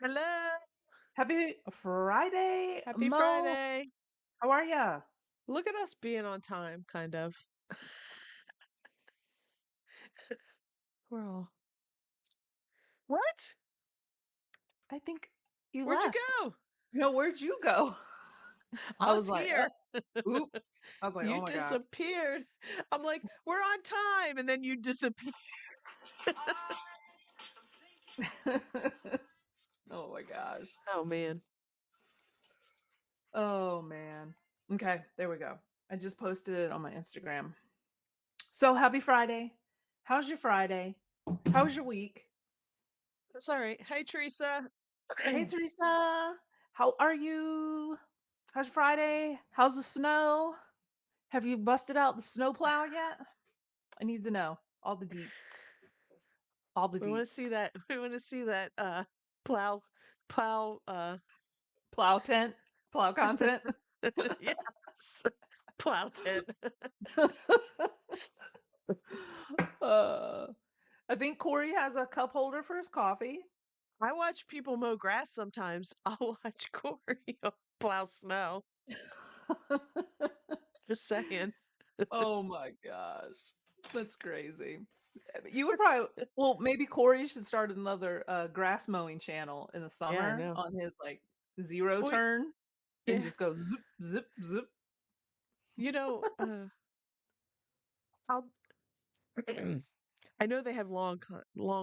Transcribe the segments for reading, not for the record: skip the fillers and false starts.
Hello. Happy Friday, Happy Mo. Friday. How are ya? Look at us being on time, kind of. We're all, what? I think you Where'd you left. go? Where'd you go? I I was was like, here. oops. I was like, oh You my gosh. disappeared. I'm like, we're on time. And then you disappear. Oh my gosh. Oh, man. Oh man. Okay, there we go. I just posted it on my Instagram. So happy Friday. How's your Friday? How was your week? That's all right. Hey, Teresa. Hey Teresa. How are you? How's Friday? How's the snow? Have you busted out the snowplow yet? I need to know all the deets. All the We want to see deets. that. We want to see that plow, plow, Plow tent, plow content. yes, plow tent. uh, I think Corey has a cup holder for his coffee. I watch people mow grass sometimes. I'll watch Corey plow snow. Just saying. Oh my gosh. That's crazy. You would probably well, maybe Corey should start another grass mowing channel in the Yeah, I summer know. on his like zero Well, turn and yeah, just go zip, zip, zip. you know, I'll I know they have long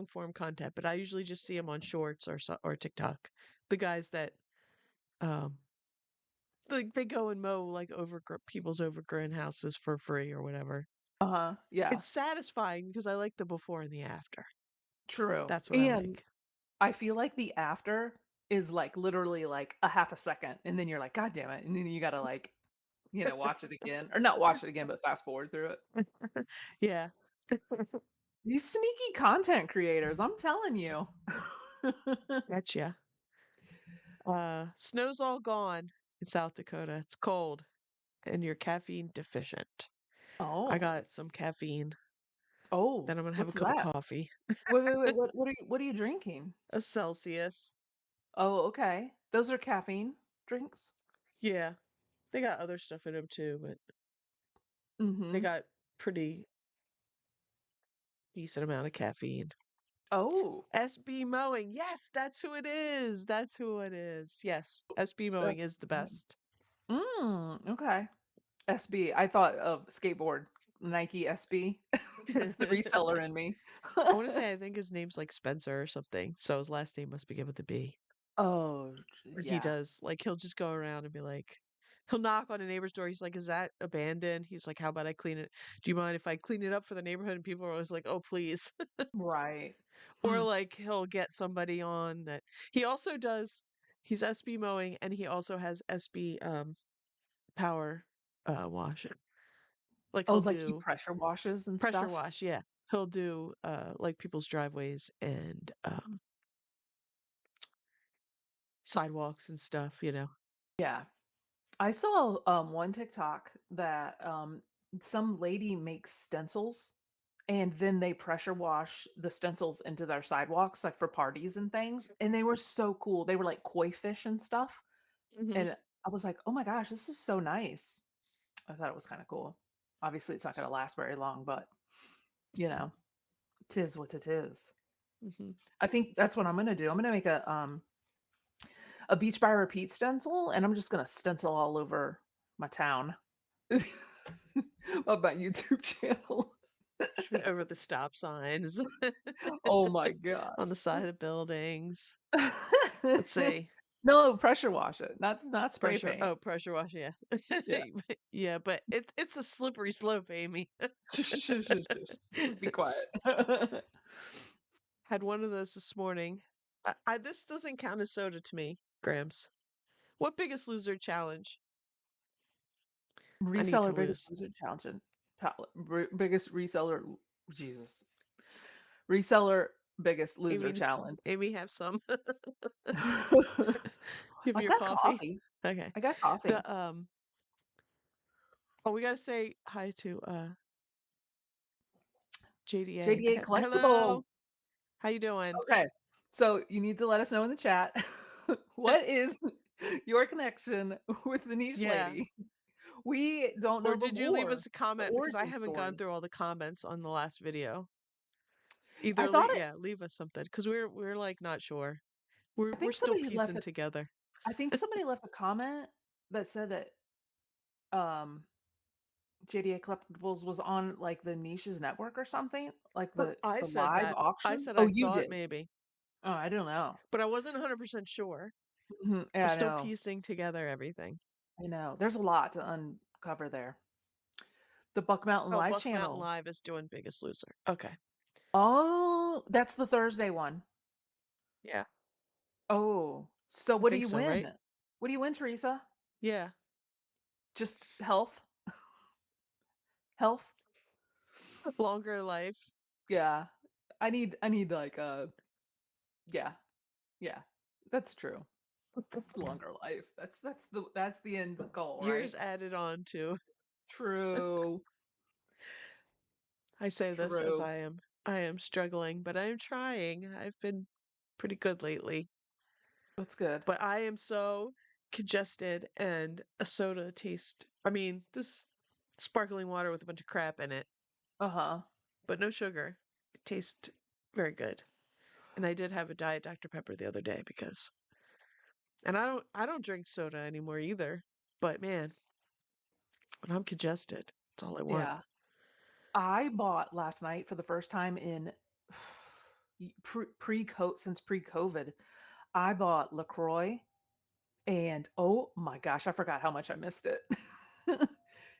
form content, but I usually just see them on Shorts or TikTok. The guys that um like they go and mow like people's overgrown houses for free or whatever. Uh-huh. Yeah. It's satisfying because I like the before and the after. True. That's what I And like. I feel like the after is, like, literally, like, a half a second, and then you're like, "God damn it," and then you gotta, like, watch it again or not watch it again, but fast forward through it. Yeah, These sneaky content creators, I'm telling you. gotcha. Snow's all gone in South Dakota. It's cold and you're caffeine deficient. I Oh. got some caffeine. Oh, Then I'm gonna have a what's cup of that? coffee. Wait, what are you drinking? A Celsius. Oh, okay. Those are caffeine drinks? Yeah, they got other stuff in them too, but they Mhm. got pretty decent amount of caffeine. Oh, SB Mowing. Yes, that's who it is. That's who it is. Yes, SB Mowing that's is the best. okay. SB. I thought of skateboard, Nike SB. That's the reseller in me. I want to say I think his name's like Spencer or something, so his last name must begin with a B. Oh, He yeah. does. Like he'll just go around and be like, he'll knock on a neighbor's door. He's like, "Is that abandoned?" He's like, "How about I clean it? Do you mind if I clean it up for the neighborhood?" And people are always like, "Oh, please." Right. Or Hmm. like he'll get somebody on that. He also does. He's SB mowing, and he also has SB power wash. Like Oh, he'll like he do pressure washes and pressure stuff? wash. Yeah, he'll do like people's driveways and sidewalks and stuff. Yeah. I saw, one TikTok that, some lady makes stencils, and then they pressure wash the stencils into their sidewalks, like, for parties and things, and they were so cool. They were like koi fish and stuff, Hmm. and I was like, "Oh my gosh, this is so nice." I thought it was kinda cool. Obviously, it's not gonna last very long, but, you know, 'tis what it is. Hmm. I think that's what I'm gonna do. I'm gonna make a Beach by Repeat stencil, and I'm just gonna stencil all over my town. Of my YouTube channel. Over the stop signs, Oh my on the gosh. side of the buildings. Let's see. No, pressure wash it, not spray paint. Pressure wash, yeah. Yeah. Yeah, but it's a slippery slope, Amy. Shush, shush, shush, shush. Be quiet. Had one of those this morning. This doesn't count as soda to me, Grams. What Biggest Loser challenge? I need to Reseller biggest lose. loser challenge biggest reseller Jesus. Reseller biggest loser Amy, challenge. Amy, have some. Give I me your got coffee. coffee. Okay. I got coffee. The Oh, we gotta say hi to JDA. JDA Collectibles. Hello. How you doing? Okay. So you need to let us know in the chat. What is your connection with the niche Yeah. lady? We don't Or know the did you leave lore, us a the comment? Because I origin haven't gone story. through all the comments on the last video. I Either thought it yeah, leave us something because we're like not sure. We're I we're think still somebody left piecing it together. I think somebody left a comment that said that, um, JDA Collectibles was on, like, the Niches network or something? Like, I the said live that. I auction? said Oh, I you thought did? maybe, Oh, I don't know. but I wasn't 100% sure. Mhm, I'm yeah, I still know. piecing together everything. I know. There's a lot to uncover there. The Buck Mountain Oh, Live Buck Mountain channel. Live is doing Biggest Loser. Okay. Oh, that's the Thursday one. Yeah, Oh, so I what do think you so, win? right? What do you win, Teresa? Yeah. Just health? Health? Longer life. Yeah. I need, like, yeah, yeah. That's true. Longer life. That's the end goal, Years right? added on to. True. I say this as True. I am struggling, but I am trying. I've been pretty good lately. That's good. But I am so congested and a soda taste. I mean, this sparkling water with a bunch of crap in it, Uh-huh. but no sugar. It tastes very good. And I did have a Diet Dr. Pepper the other day because and I don't drink soda anymore either. But man, when I'm congested, that's all I want. Yeah. I bought last night for the first time in since pre-COVID. I bought LaCroix and oh my gosh, I forgot how much I missed it.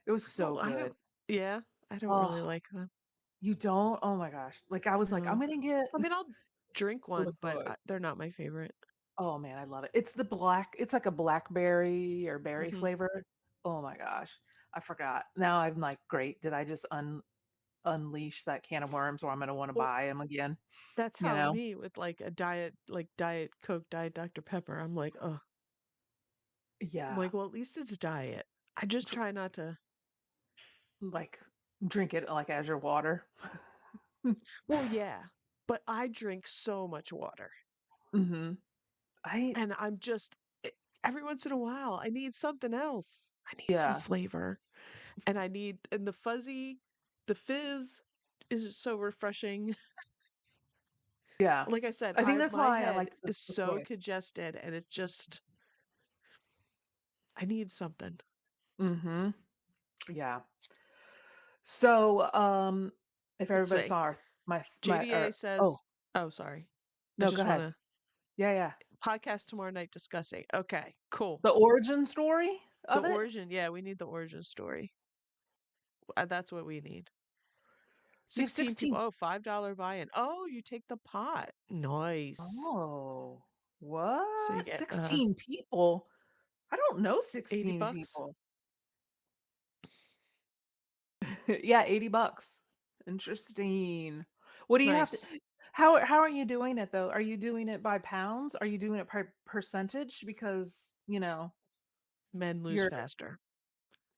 It was so I good. don't yeah, I don't really Oh, like them. you don't? Oh my gosh. Like I was like, I'm No. gonna get I mean, I'll drink one, but LaCroix. they're not my favorite. Oh man, I love it. It's like a blackberry or berry Mhm. flavor. Oh my gosh. I forgot. Now I'm like, great. Did I just unleash that can of worms where I'm gonna want to Well, buy them again? that's You how know? me with like a diet, like Diet Coke, Diet Dr. Pepper. I'm like, oh, I'm Yeah. like, well, at least it's diet. I just try not to. Like drink it like as your water. Well, yeah, but I drink so much water, Mhm. I and I'm just every once in a while I need something else. I need some yeah. flavor, and the fuzzy, the fizz is just so refreshing. Yeah. Like I said, I think I that's my why I head liked the is so LaCroix. congested, and it's just I need something. Mhm. Yeah. So, if Let's everybody see. saw my JDA or oh, says, oh, sorry. I no, go just want ahead. to Yeah, yeah. podcast tomorrow night discussing. Okay, cool. The origin story The of it? origin, yeah, we need the origin story. That's what we need. You have 16 people. 16 Oh, $5 buy-in. Oh, you take the pot. Nice. Oh, So you what? get 16 people? I don't know 80 16 bucks. people. Yeah, 80 bucks. Interesting. What do you have to Nice. how are you doing it though? Are you doing it by pounds? Are you doing it by percentage? Because, Men lose you're faster.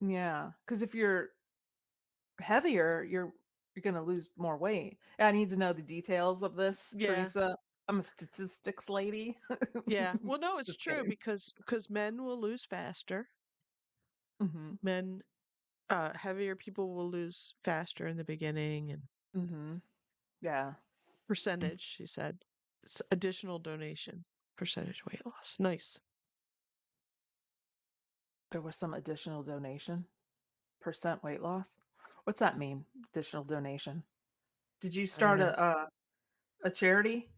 yeah, because if you're heavier, you're gonna lose more weight. I need to know the details of this, Yeah. Teresa. I'm a statistics lady. Yeah. Well, no, it's Just true kidding. because men will lose faster. Mhm. Men heavier people will lose faster in the beginning and Mhm. Yeah. percentage, she said. Additional donation, percentage weight loss. Nice. There was some additional donation. Percent weight loss? What's that mean? Additional donation? Did you I don't start know. a charity?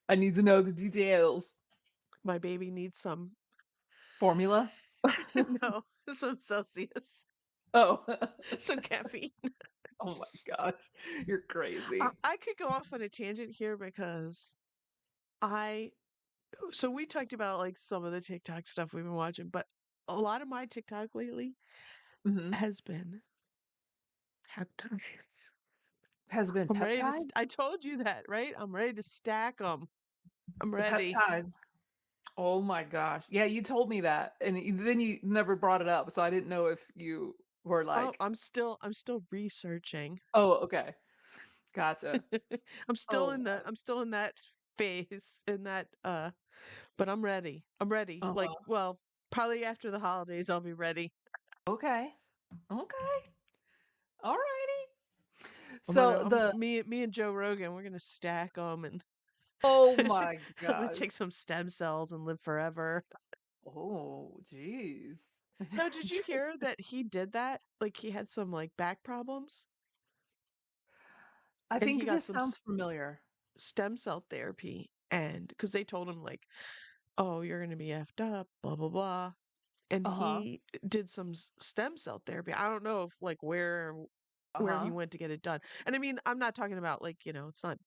I need to know the details. My baby needs some, Formula? no, some Celsius, Oh. some caffeine. Oh my gosh. You're crazy. I could go off on a tangent here because I, so we talked about like some of the TikTok stuff we've been watching, but a lot of my TikTok lately Mhm. has been peptides. Has been I'm ready to, peptides? I told you that, right? I'm ready to stack them. I'm The ready. peptides. Oh my gosh. Yeah, you told me that, and then you never brought it up, so I didn't know if you were Oh, like, I'm still researching. "Oh, okay. Gotcha. Oh, wow. I'm still in that phase, in that but I'm ready. I'm ready. Like, Uh-huh. well, probably after the holidays I'll be ready. Okay. Okay. Alrighty. So I'm the me and Joe Rogan, we're gonna stack them, and oh I'm my gonna gosh. take some stem cells and live forever. Oh, jeez. No, did you hear Interesting. that he did that? Like he had some like back problems I and he think got this some sounds familiar. stem cell therapy, and because they told him like, "Oh, you're gonna be effed up, blah blah blah." And Uh-huh. he did some stem cell therapy. I don't know if like where he Uh-huh. went to get it done. And I mean, I'm not talking about like, it's not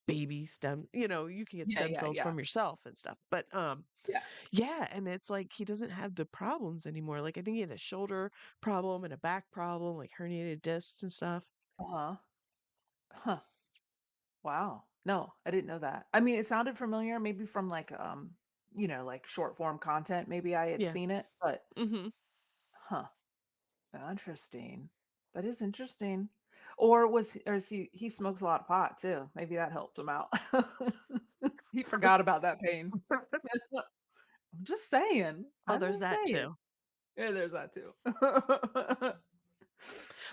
baby stem, you can get Yeah, stem yeah, cells yeah. from yourself and stuff. But Yeah. yeah, and it's like he doesn't have the problems anymore. Like I think he had a shoulder problem and a back problem, like herniated discs and stuff. Uh-huh. Huh. Wow. No, I didn't know that. I mean, it sounded familiar, maybe from like like short form content. Maybe I had Yeah. seen it, but Mhm. huh. Interesting. That is interesting. Or is he smokes a lot of pot too. Maybe that helped him out. He forgot about that pain. I'm just saying. Oh, I'm there's just that saying. too. Yeah, there's that too.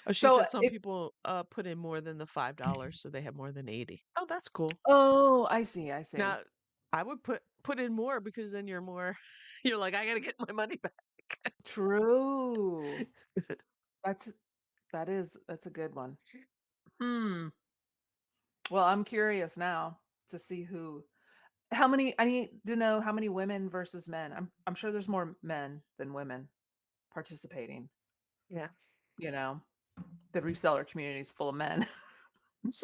Oh, she So said some if people put in more than the $5, so they have more than 80. Oh, that's cool. oh, I see, I see. Now, I would put in more because then you're more you're like, "I gotta get my money back." True. That's that's a good one. Hmm. Well, I'm curious now to see how many I need to know how many women versus men. I'm sure there's more men than women participating, Yeah. you know. The reseller community is full of men. This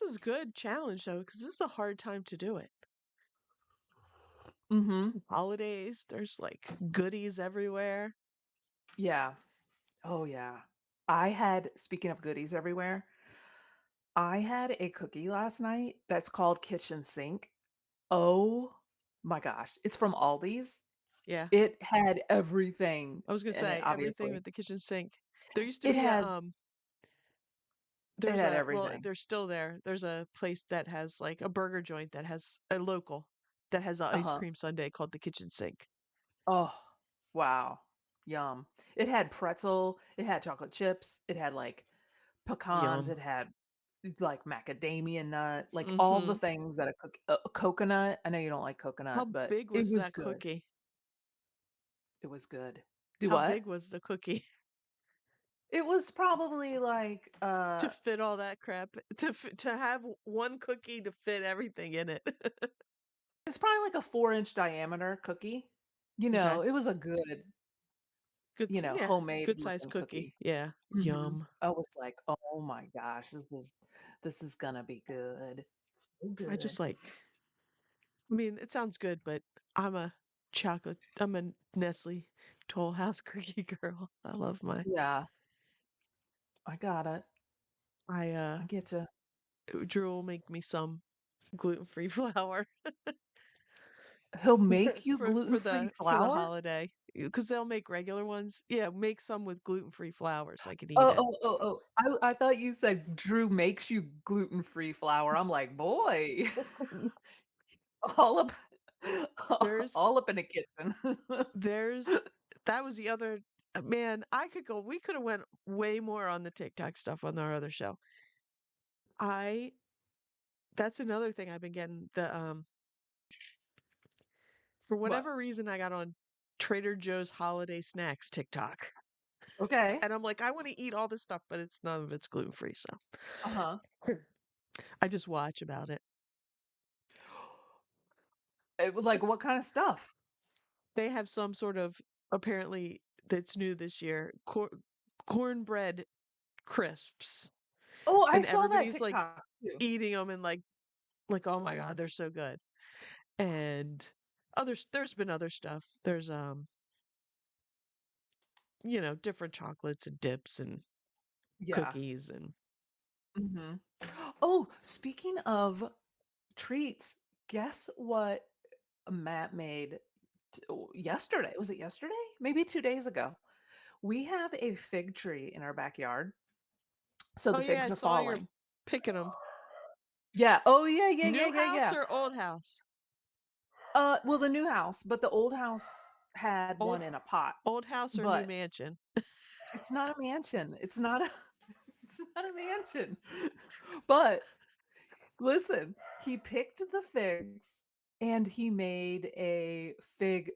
is good challenge though, because this is a hard time to do it. Mhm. Holidays, there's like goodies everywhere. Yeah. Oh yeah. Speaking of goodies everywhere, I had a cookie last night that's called Kitchen Sink. Oh my gosh. It's from Aldi's. Yeah. It had everything I was gonna in it, say everything obviously. with the kitchen sink. There used to It be a had it there's had a well, everything. there's still there. There's a place that has like a burger joint that has a local that has an ice Uh-huh. cream sundae called the kitchen sink. Oh, wow. Yum. It had pretzel, it had chocolate chips, it had like pecans, Yum. it had like macadamia nut, like all the Mhm. things that a coconut. I know you don't like coconut, How but big it was was that good. cookie? It was good. Do How what? big was the cookie It was probably like to fit all that crap? To have one cookie to fit everything in it. it's probably like a 4-inch diameter cookie. Okay. It was a good, Yeah, homemade good sized looking cookie. cookie. Yeah. Mhm. Yum. I was like, "Oh my gosh, this is gonna be good. So I good." just like I mean, it sounds good, but I'm a Nestle Toll House cookie girl. I love my Yeah, I got it. I I get you. Drew will make me some gluten-free flour He'll make you for gluten-free for the flour? holiday because they'll make regular ones. Yeah, make some with gluten-free flour so I can eat Oh, it. oh, oh, oh. I thought you said Drew makes you gluten-free flour. I'm like, "Boy, all up There's all up in the kitchen." there's that was the other man, we could have went way more on the TikTok stuff on our other show. I That's another thing I've been getting for What? whatever reason I got on Trader Joe's holiday snacks TikTok. Okay. And I'm like, I want to eat all this stuff, but it's none of it's gluten free, so Uh-huh. I just watch about it. Like, what kinda stuff? They have some sort of apparently that's new this year, cornbread crisps, Oh, I and saw that everybody's like TikTok too. eating them and like oh my god, they're so good. And there's been other stuff. There's different chocolates and dips and Yeah. cookies and Mhm. Oh, speaking of treats, guess what Matt made yesterday? Was it yesterday? Maybe 2 days ago. We have a fig tree in our backyard, So Oh, the yeah, I figs are saw you're falling. picking them. Yeah. Oh, yeah, yeah, yeah, New yeah, house yeah. or old house? Well, the new house, but the old house had Old one in a pot. old house or new But mansion? it's not a mansion. It's not a it's not a mansion. But listen, he picked the figs and he made a fig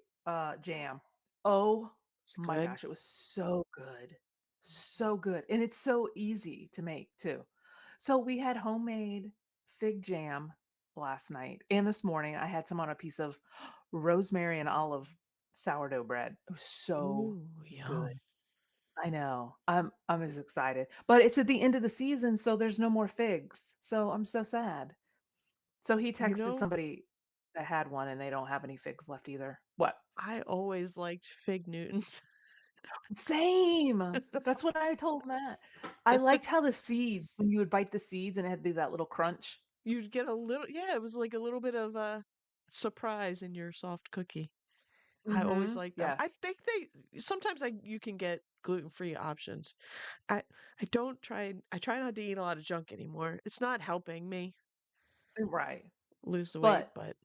jam. Oh It's my good. gosh, it was so good. So good. And it's so easy to make too. So we had homemade fig jam last night. And this morning I had some on a piece of rosemary and olive sourdough bread. It was so Ooh, good. yum. I know. I'm as excited. But it's at the end of the season, so there's no more figs. So I'm so sad. So he You texted know, somebody that had one and they don't have any figs left either. What? I always liked fig Newtons. Same. That's what I told Matt. I liked how the seeds, when you would bite the seeds and it had to be that little crunch. You'd get a little, yeah, it was like a little bit of a surprise in your soft cookie. I always Mhm. like them. I Yes. think they sometimes you can get gluten-free options. I I try not to eat a lot of junk anymore. It's not helping me Right. lose the weight, But but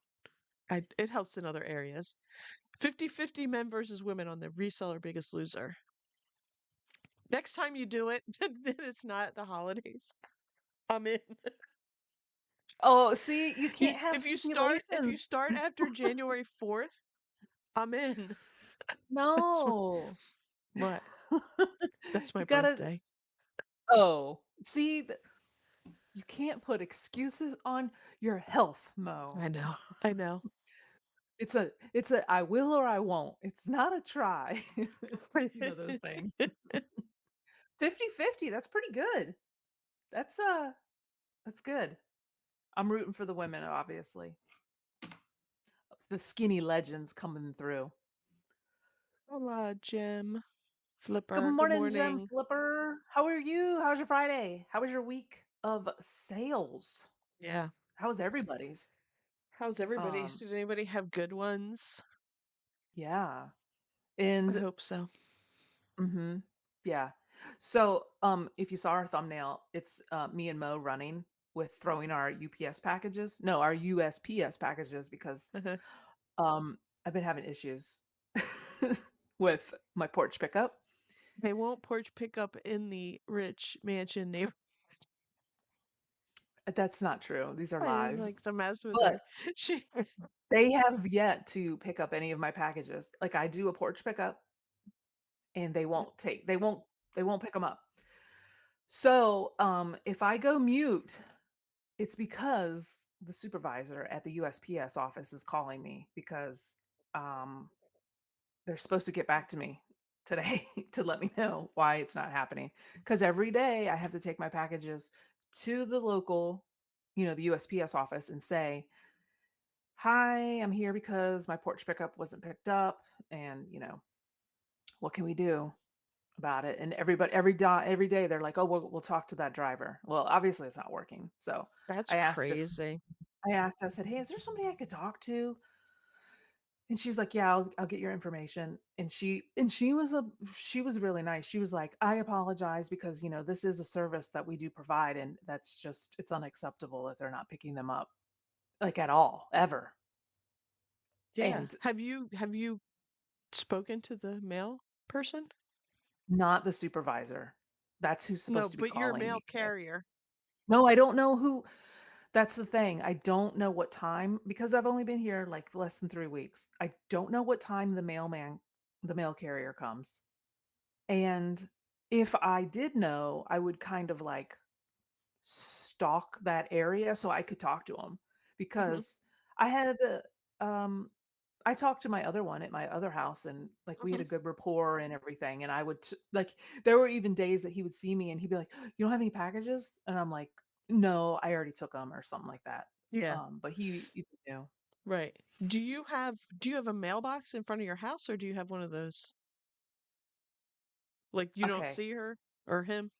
I it helps in other areas. 50-50 men versus women on the reseller Biggest Loser. Next time you do it, then it's not the holidays. I'm in. oh, see, you can't have If you stipulations. start after January 4th, I'm in. That's my, No. what? That's my You gotta birthday. oh, see, you can't put excuses on your health, Mo. I know. I know. It's a I will or I won't. It's not a try. You know those things. 50-50. That's pretty good. That's that's good. I'm rooting for the women, obviously. The skinny legends coming through. Hola, Jim. Good Flipper. Good morning, Gem morning. Flipper. How are you? How's your Friday? How was your week of sales? Yeah. How was everybody's? How's everybody's? Um, Did anybody have good ones? yeah. I And hope so. mhm. Yeah. So, if you saw our thumbnail, it's me and Mo running with throwing our UPS packages. No, our USPS packages because I've been having issues with my porch pickup. They won't porch pick up in the rich mansion neighbor. That's not true. These are I just lies. like to mess with But her. She they have yet to pick up any of my packages. Like I do a porch pickup and they won't pick them up. So, if I go mute, it's because the supervisor at the USPS office is calling me because um they're supposed to get back to me today to let me know why it's not happening. Because every day I have to take my packages to the local, the USPS office and say, "Hi, I'm here because my porch pickup wasn't picked up, and what can we do about it?" And every day they're like, "Oh, we'll talk to that driver." Well, obviously it's not working. So That's I asked if crazy. I said, "Hey, is there somebody I could talk to?" And she's like, "Yeah, I'll get your information." And she was really nice. She was like, "I apologize because, this is a service that we do provide and that's just it's unacceptable that they're not picking them up like at all, ever." Yeah. And Have you spoken to the mail person? not the supervisor. That's who's No, supposed to be but you're a calling mail me today. carrier. No, I don't know who. That's the thing. I don't know what time because I've only been here like less than 3 weeks. I don't know what time the mail carrier comes. And if I did know, I would kind of like stalk that area so I could talk to him Mhm, because I had I talked to my other one at my other house and like we had mhm. a good rapport and everything and I would like there were even days that he would see me and he'd be like, "You don't have any packages?" And I'm like, "No, I already took them," or something like that. Yeah, But he even knew. right. Do you have a mailbox in front of your house or do you have one of those? Like you don't Okay. see her or him?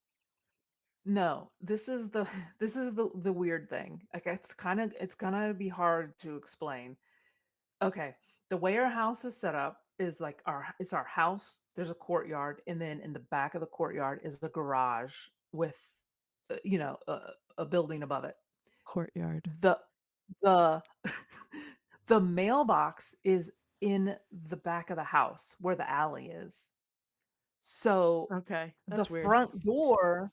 No, this is the this is the weird thing. Like it's gonna be hard to explain. Okay. The way our house is set up is like it's our house, there's a courtyard, and then in the back of the courtyard is the garage with a building above it. Courtyard. The the the mailbox is in the back of the house where the alley is. So, Okay, the that's weird. front door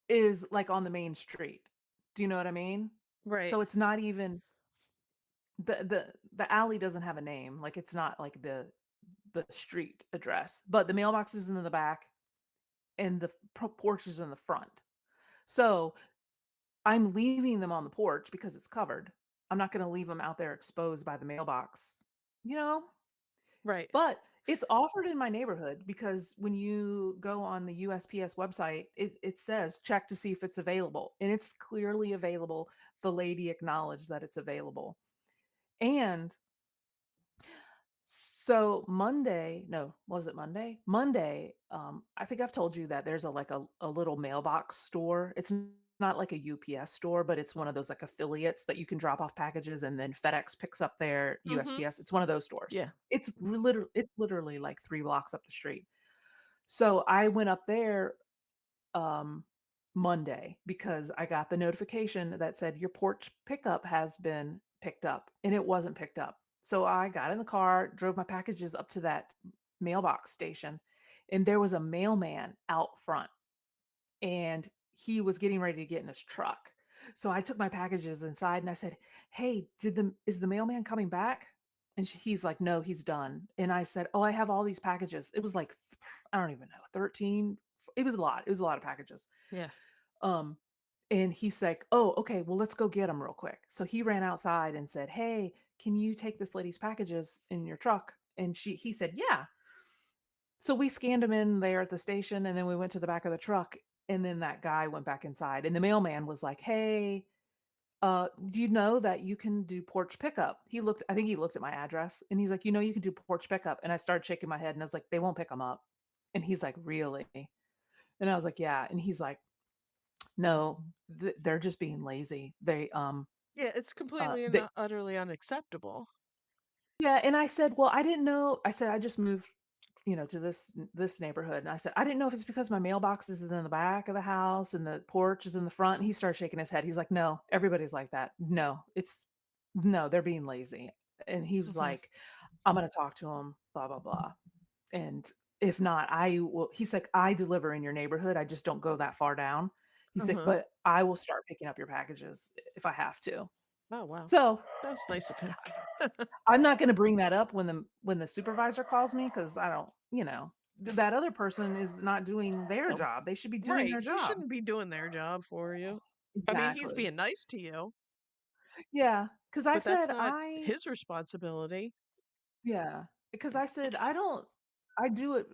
is, like, on the main street. Do you know what I mean? Right, So it's not even the alley doesn't have a name, like, it's not, like, the street address, but the mailbox is in the back and the porch is in the front. So, I'm leaving them on the porch because it's covered. I'm not gonna leave them out there exposed by the mailbox, you know? right, But it's offered in my neighborhood because when you go on the USPS website, it says, "Check to see if it's available," and it's clearly available. The lady acknowledged that it's available. And so Monday no, was it Monday? Monday, I think I've told you that there's a little mailbox store. It's not like a UPS store, but it's one of those, like, affiliates that you can drop off packages and then FedEx picks up their mhm, USPS. It's one of those stores. yeah, It's literally like 3 blocks up the street. So I went up there um, Monday because I got the notification that said your porch pickup has been picked up, and it wasn't picked up. So I got in the car, drove my packages up to that mailbox station, and there was a mailman out front, and he was getting ready to get in his truck. So I took my packages inside and I said, "Hey, is the mailman coming back?" And he's like, "No, he's done." And I said, "Oh, I have all these packages." It was like I don't even know, 13. It was a lot. It was a lot of packages. yeah. Um, and he's like, "Oh, okay, well, let's go get them real quick." So he ran outside and said, "Hey, can you take this lady's packages in your truck?" And he said, "Yeah." So we scanned him in there at the station, and then we went to the back of the truck, and then that guy went back inside, and the mailman was like, "Hey, do you know that you can do porch pickup?" I think he looked at my address, and he's like, "You know you can do porch pickup." And I started shaking my head, and I was like, "They won't pick them up." And he's like, "Really?" And I was like, "Yeah." And he's like, "No, they're just being lazy. Yeah, it's completely and They utterly unacceptable. Yeah, and I said, "Well, I didn't know." I said, "I just moved, to this neighborhood." And I said, "I didn't know if it's because my mailbox is in the back of the house and the porch is in the front." And he started shaking his head. He's like, "No, everybody's like that. No, they're being lazy." And he was Mhm, like, "I'm gonna talk to him, blah, blah, blah. And if not, I will." He's like, "I deliver in your neighborhood. I just don't go that far down." He's like, mhm. "But I will start picking up your packages if I have to." Oh, wow. So That was nice of him. I'm not gonna bring that up when the supervisor calls me because I don't that other person is not doing their No. job. They should be doing Right, their he job. shouldn't be doing their job for you. I mean, he's Exactly. being nice to you, Yeah, because I but that's said not his responsibility. yeah, because I said, "I don't I do it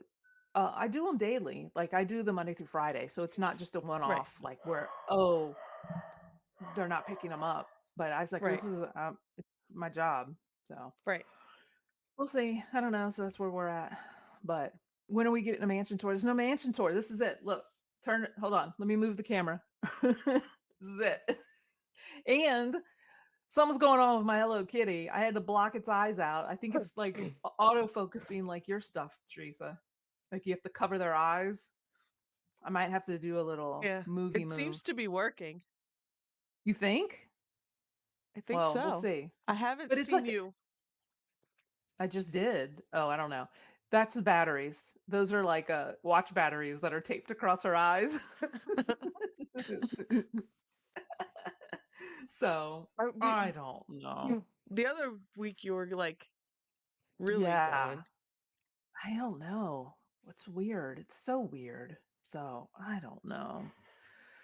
I do them daily, like, I do them Monday through Friday, so it's not just a Right, one-off, like, where, oh, they're not picking them up." But I was like, right, "This is, it's my job." So right. we'll see. I don't know. So that's where we're at. But when are we getting a mansion tour? There's no mansion tour. This is it. Look, turn it. Hold on. Let me move the camera. This is it. And something's going on with my Hello Kitty. I had to block its eyes out. I think it's like auto focusing, like your stuff, Teresa. Like you have to cover their eyes. I might have to do a little Yeah, movie it seems move. to be working. You think? I think Well, we'll so. see. I haven't But it's seen like you I just did. Oh, I don't know. That's the batteries. Those are like, watch batteries that are taped across her eyes. So, oh, I don't know. the other week you were, like, really Yeah, going. I don't know. What's weird? It's so weird. So, I don't know.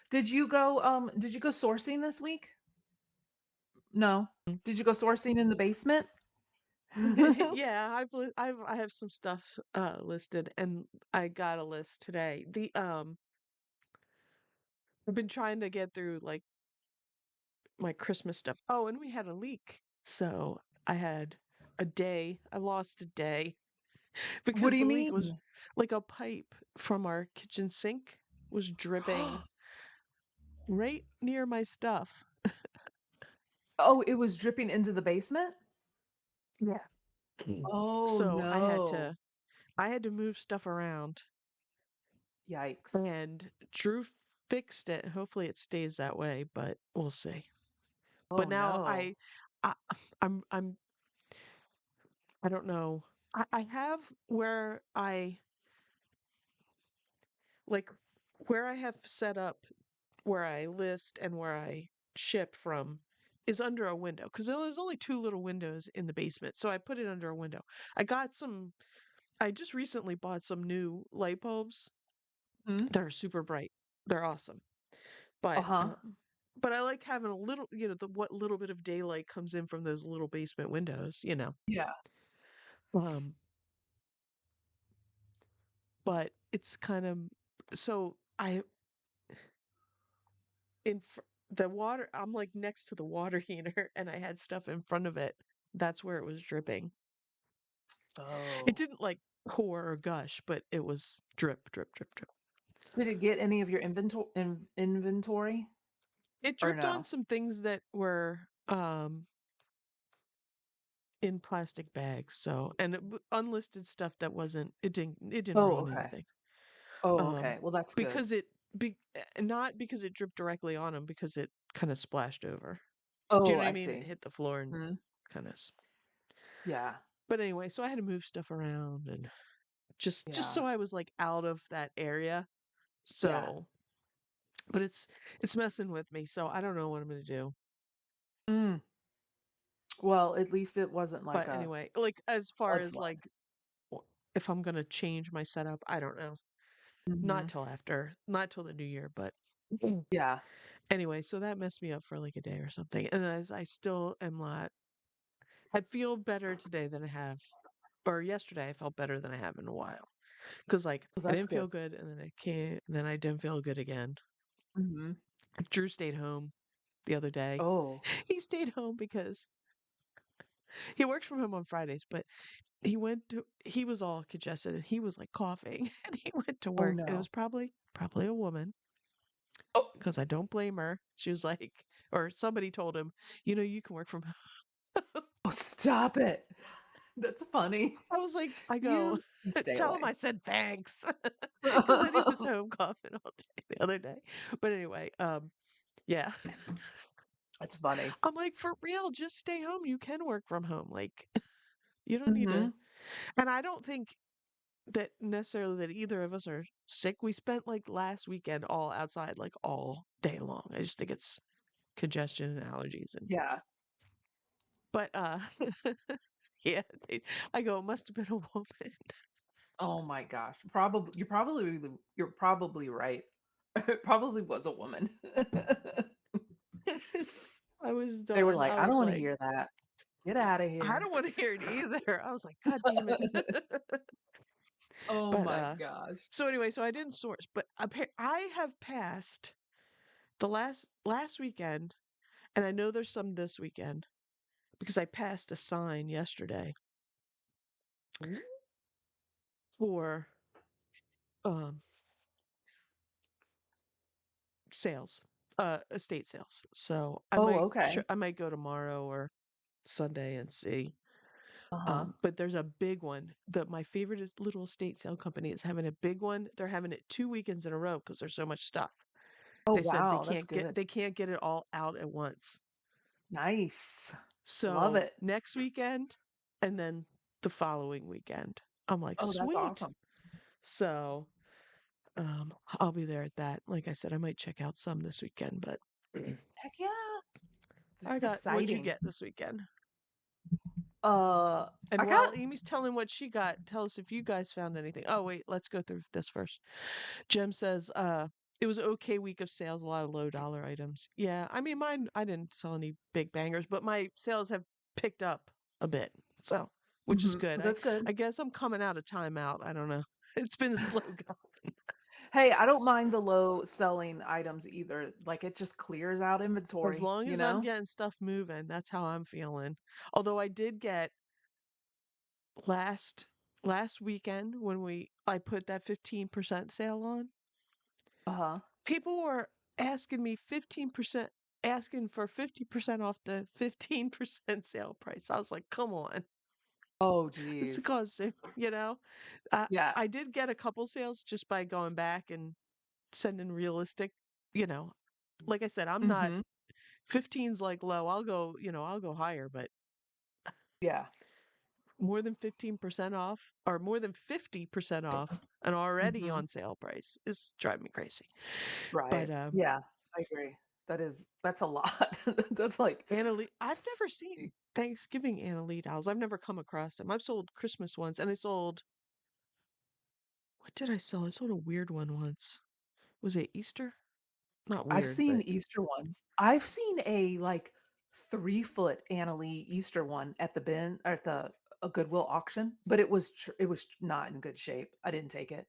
Did you go sourcing this week? No. Did you go sourcing in the basement? Yeah, I have some stuff, listed, and I got a list today. I've been trying to get through, like, my Christmas stuff. Oh, and we had a leak, so I lost a day What because do the you leak was mean? like, a pipe from our kitchen sink was dripping right near my stuff. Oh, it was dripping into the basement? Yeah. Oh, So no. I had to move stuff around, Yikes. and Drew fixed it. Hopefully it stays that way, but we'll see. But Oh, now no. I I'm I don't know. I have where I like where I have set up where I list and where I ship from is under a window because there's only two little windows in the basement. So I put it under a window. I got some, I just recently bought some new light bulbs Mhm. that are super bright. They're awesome. But, Uh-huh. but I like having a little, what little bit of daylight comes in from those little basement windows. Yeah. Um, but it's kind of, so I, in fr the water I'm, like, next to the water heater, and I had stuff in front of it. That's where it was dripping. It Oh. didn't, like, pour or gush, but it was drip, drip, drip, drip. Did it get any of your inventory It or dripped on no? some things that were, in plastic bags, so and unlisted stuff that wasn't it didn't Oh, ruin okay. anything. Oh, Um, okay. Well, that's good. because not because it dripped directly on them, because it kinda splashed over. Do you Oh, know what I I mean? It see. hit the floor and Mhm. kinda Yeah. but anyway, so I had to move stuff around and just Yeah. so I was, like, out of that area. Yeah. So but it's messing with me, so I don't know what I'm gonna do. Mm. Well, at least it wasn't like But a anyway, like, as far blood as, flood. like, w if I'm gonna change my setup, I don't know. Mhm. Not till the new year, but Yeah. anyway, so that messed me up for, like, a day or something, and as I still am not I feel better today than I have or yesterday, I felt better than I have in a while. 'Cause, like, Well, I that's didn't good. feel good, and then I can't and then I didn't feel good again. Mhm. Drew stayed home the other day. Oh. He stayed home because he works from home on Fridays, but he was all congested and he was like coughing and he went to Oh, work and it was no. probably a woman Oh. because I don't blame her. She was like, or somebody told him, you can work from home. Oh, stop it. That's funny. I was like, I go, You can stay tell him away. I said thanks because then he was home coughing all day the other day. But anyway, yeah. That's funny. I'm like, for real, just stay home. You can work from home. Like, you don't need to. Mhm. And I don't think that necessarily that either of us are sick. We spent like last weekend all outside, like all day long. I just think it's congestion and allergies and Yeah. but yeah, I go, it must have been a woman. Oh my gosh. You're probably right. It probably was a woman. I was They were done. like, I "I don't was wanna like, hear that. Get out of I here." don't want to hear it either. I was like, God damn it. Oh But my gosh. so anyway, so I didn't source, but I have passed the last weekend, and I know there's some this weekend because I passed a sign yesterday Ooh. for um sales, estate sales. So Oh, okay. I might go tomorrow or Sunday and see. Uh-huh. But there's a big one. My favorite is little estate sale company is having a big one. They're having it 2 weekends in a row because there's so much stuff. Oh, They said wow, that's good. they can't get it all out at once. Nice. Love So it. next weekend and then the following weekend. I'm like, Oh, that's sweet. awesome. So I'll be there at that. Like I said, I might check out some this weekend, but Heck yeah. I That's got what'd you exciting. get this weekend? I And got while Amy's telling what she got, tell us if you guys found anything. Oh, wait, let's go through this first. Jem says, it was an okay week of sales, a lot of low dollar items. Yeah, I mean, mine, I didn't sell any big bangers, but my sales have picked up a bit. So, which is mhm, good. that's good. I guess I'm coming out of timeout. I don't know. It's been a slow go. Hey, I don't mind the low selling items either. Like, it just clears out As inventory, long you as I'm know? getting stuff moving, that's how I'm feeling. Although I did get last last weekend when I put that 15% sale on. Uh-huh. People were asking me 15%, asking for 50% off the 15% sale price. I was like, come on. Oh, It's geez. because, you know, I, Yeah. I did get a couple sales just by going back and sending realistic. you know, like I said, I'm not Mhm. 15's like low. I'll go higher, but Yeah. more than 15% off or more than 50% off an already Mhm. on sale price is driving me crazy. But Right. Yeah, I agree. That's a lot. That's like I've s never seen Thanksgiving Anna Lee dolls. I've never come across them. I've sold Christmas ones and I sold, what did I sell? I sold a weird one once. Was it Easter? Not I've weird, seen but Easter ones. I've seen a, like, 3-foot Anna Lee Easter one at the bin or at the a Goodwill auction, but it was not in good shape. I didn't take it.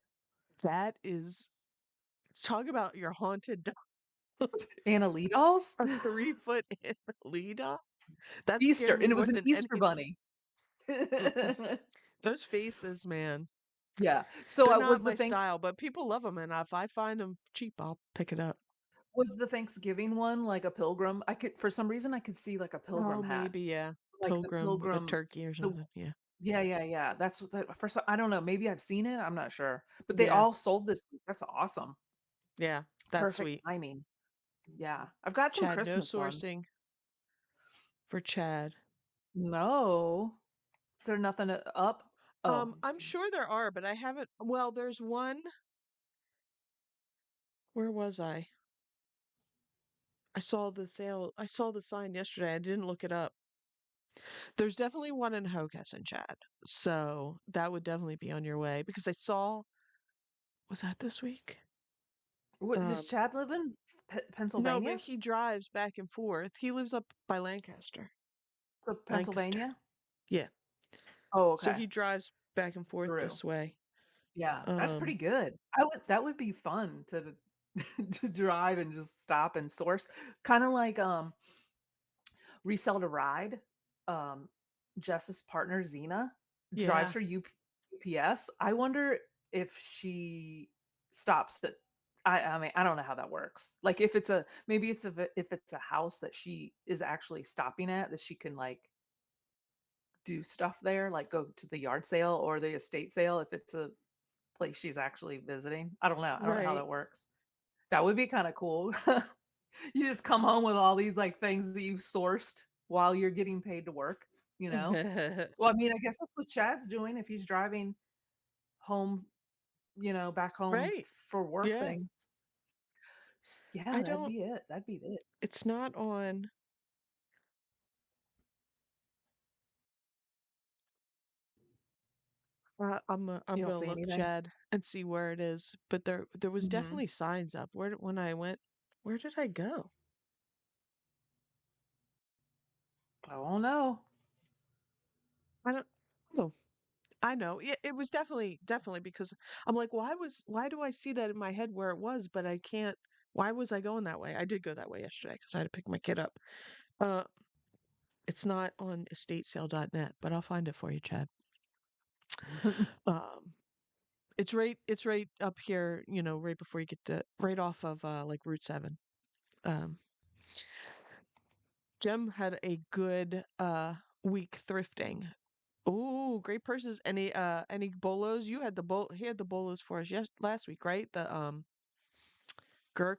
that is, talk about your haunted doll. Anna Lee dolls? A 3 foot Anna Lee doll? That Easter, scared me and it more was an than Easter anything. bunny. Mm-mm. Those faces, man. Yeah. So, They're not was my style, but people love them, and if I find them cheap, I'll pick it up. the Thanksgiving one like a pilgrim? I could for some reason, I could see, like, a Oh, pilgrim hat. maybe, yeah. Like the Pilgrim with a pilgrim turkey or the something, yeah. yeah, yeah, yeah. That's what that for some I don't know, maybe I've seen it, I'm not sure. But they Yeah, all sold this week. That's awesome. yeah, that's Perfect sweet. timing. Yeah. I've got some Chad, no Christmas ones. sourcing for Chad. No. Is there nothing up? Oh, I'm sure there are, but I haven't, well, there's one, where was I? I saw the sign yesterday, I didn't look it up. There's definitely one in Hocus Chad, so that would definitely be on your way, because I saw, was that this week? what does Um, Chad live in no, but Pennsylvania? he drives back and forth. He lives up by Lancaster. So Lancaster. Pennsylvania? Yeah. Oh, So okay. he drives back and forth Through. this way. Yeah, that's pretty Um, good. I would that would be fun to to drive and just stop and source. Kinda like, Resell to Ride, um, Jess's partner, Zena, drives yeah, for UPS. I wonder if she stops at I mean, I don't know how that works. Like, if it's a maybe it's if it's a house that she is actually stopping at, that she can, like, do stuff there, like, go to the yard sale or the estate sale if it's a place she's actually visiting. I don't know. I don't know how right. that works. That would be kinda cool. You just come home with all these, like, things that you've sourced while you're getting paid to work, you know? Well, I mean, I guess that's what Chad's doing if he's driving home, back home Right. for work Yeah. things. Yeah, I that'd don't, be it. That'd be it. it's not on, I'm You don't gonna see look, anything? Chad, and see where it is. But there was Mhm. definitely signs up. When I went, where did I go? Oh, no. I don't, oh, I know. It was definitely because I'm like, why do I see that in my head where it was, but I can't, why was I going that way? I did go that way yesterday because I had to pick my kid up. Uh, it's not on estatesale.net, but I'll find it for you, Chad. Um, it's right up here, right before you get to, right off of like Route 7. Um, Jem had a good week thrifting. Oh, great purses. Any bolos? He had the bolos for us last week, right? The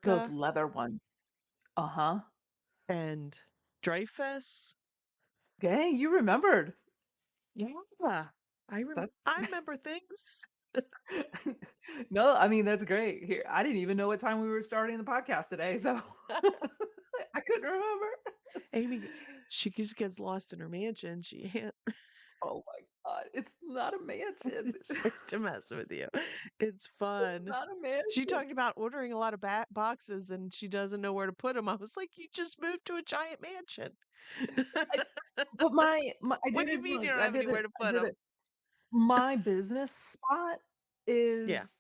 Those Gurkha leather ones. Uh-huh. and Dreyfus. Dang, you remembered. Yeah. That I remember things. No, I mean, that's great. Here, I didn't even know what time we were starting the podcast today, so I couldn't remember. Amy, she just gets lost in her mansion. She can't Oh my god, it's not a mansion. sorry to mess with you. It's It's fun. not a She mansion. talked about ordering a lot of boxes and she doesn't know where to put them. I was like, you just moved to a giant mansion. I but my What do you mean you don't I have did anywhere it to I put did them? it. My business spot Yeah, is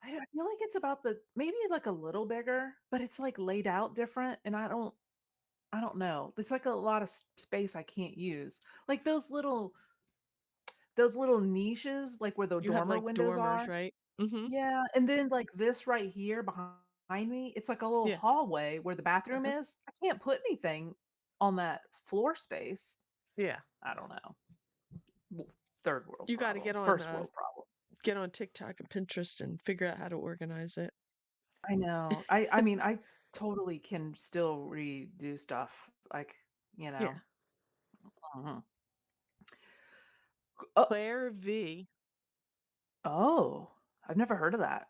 I feel like it's about the maybe like a little bigger, but it's like laid out different, and I don't know. It's like a lot of space I can't use. Like those little niches, like where the you have dormer like windows dormers, are. right? Mm-hmm. Yeah, and then, like, this right here behind me, it's like a little Yeah. hallway where the bathroom Uh-huh. is. I can't put anything on that floor space. Yeah. I don't know. W Third world You got to problems, first world problems. get on TikTok and Pinterest and figure out how to organize it. I know. I mean, I totally can still redo stuff. Like, you Yeah. know. Mhm. Oh, Claire V. oh, I've never heard of that.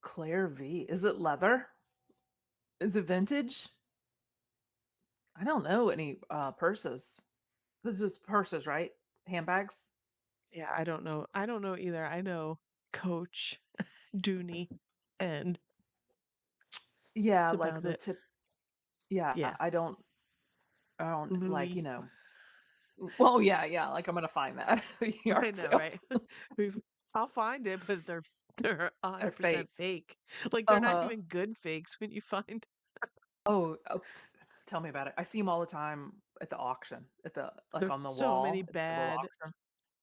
Claire V. Is it leather? Is it vintage? I don't know any purses. This is purses, right? Handbags? Yeah, I don't know. I don't know either. I know Coach, Dooney, and Yeah, that's like about the it. tip. Yeah, Yeah. I don't like, Louis. well, yeah, yeah, like I'm gonna find that I yard know, sale. right? We've I'll find it, but they're They're 100% fake. fake. Like they're not Uh-huh. even good fakes when you find Tell me about it. I see them all the time at the auction, at the like there's on the so many wall at the little bad auction.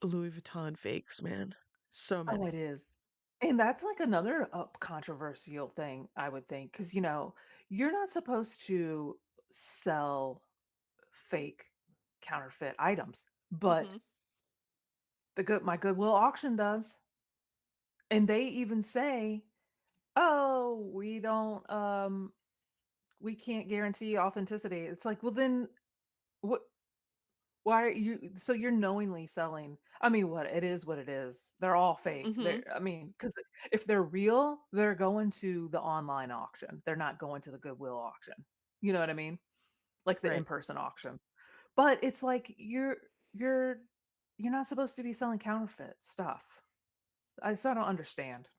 Louis Vuitton fakes, man. So Oh, many. it is. And that's like another controversial thing, I would think, because you're not supposed to sell fake counterfeit items, but Mhm. my Goodwill auction does. And they even say, "Oh, we can't guarantee authenticity." It's like, well then what why are you so you're knowingly selling. I mean, what it is what it is. They're all fake. Mhm. I mean, cuz if they're real, they're going to the online auction. They're not going to the Goodwill auction. You know what I mean? Like the Right. in-person auction. But it's like you're you're not supposed to be selling counterfeit stuff. I don't understand.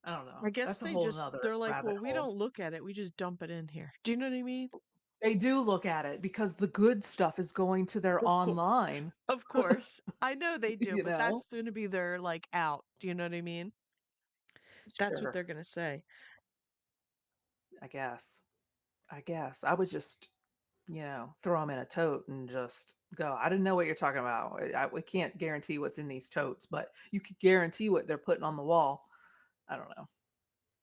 I don't know. I guess That's a they whole just nother they're like, rabbit "Well, we hole. don't look at it. We just dump it in here." Do you know what I mean? They do look at it because the good stuff is going to their Of course. online, Of course. I know they do, you but know? that's going to be their like out. Do you know what I mean? That's what Sure, they're going to say. I guess. I guess. I would just, throw them in a tote and just go, I didn't know what you're talking about. We can't guarantee what's in these totes, but you could guarantee what they're putting on the wall. I don't know.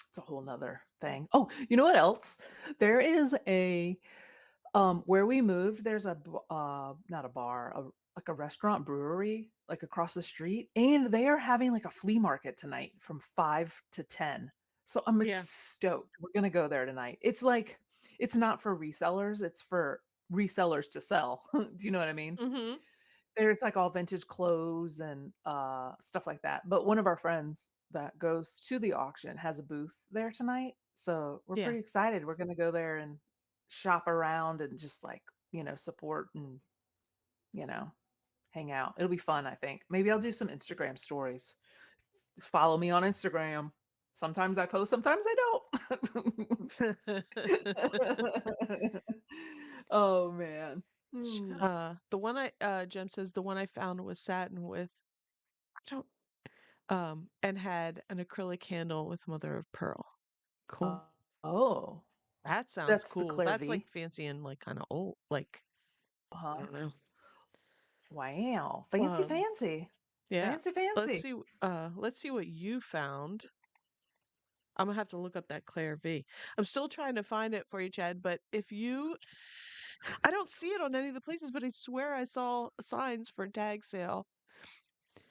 It's a whole nother thing. Oh, you know what else? There is where we moved, there's not a bar, like a restaurant brewery, like across the street, and they are having like a flea market tonight from 5 to 10. So I'm Yeah. stoked. We're gonna go there tonight. It's like it's not for resellers, it's for resellers to sell. Do you know what I mean? Mhm. There's like all vintage clothes and stuff like that. But one of our friends that goes to the auction has a booth there tonight. So we're Yeah. pretty excited. We're gonna go there and shop around and just like, support and, you know, hang out. It'll be fun, I think. Maybe I'll do some Instagram stories. Follow me on Instagram. Sometimes I post, sometimes I don't. Oh man. Hmm. The one Jem says the one I found was satin with I don't and had an acrylic handle with mother of pearl. Cool. Uh, oh, That sounds that's the cool. Claire That's like V. fancy and like kind of old. Like I Uh-huh. don't know. Wow. Fancy, Um, fancy. yeah. Fancy, Let's fancy. see. Let's see what you found. I'm gonna have to look up that Claire V. I'm still trying to find it for you, Chad. But if you, I don't see it on any of the places, but I swear I saw signs for tag sale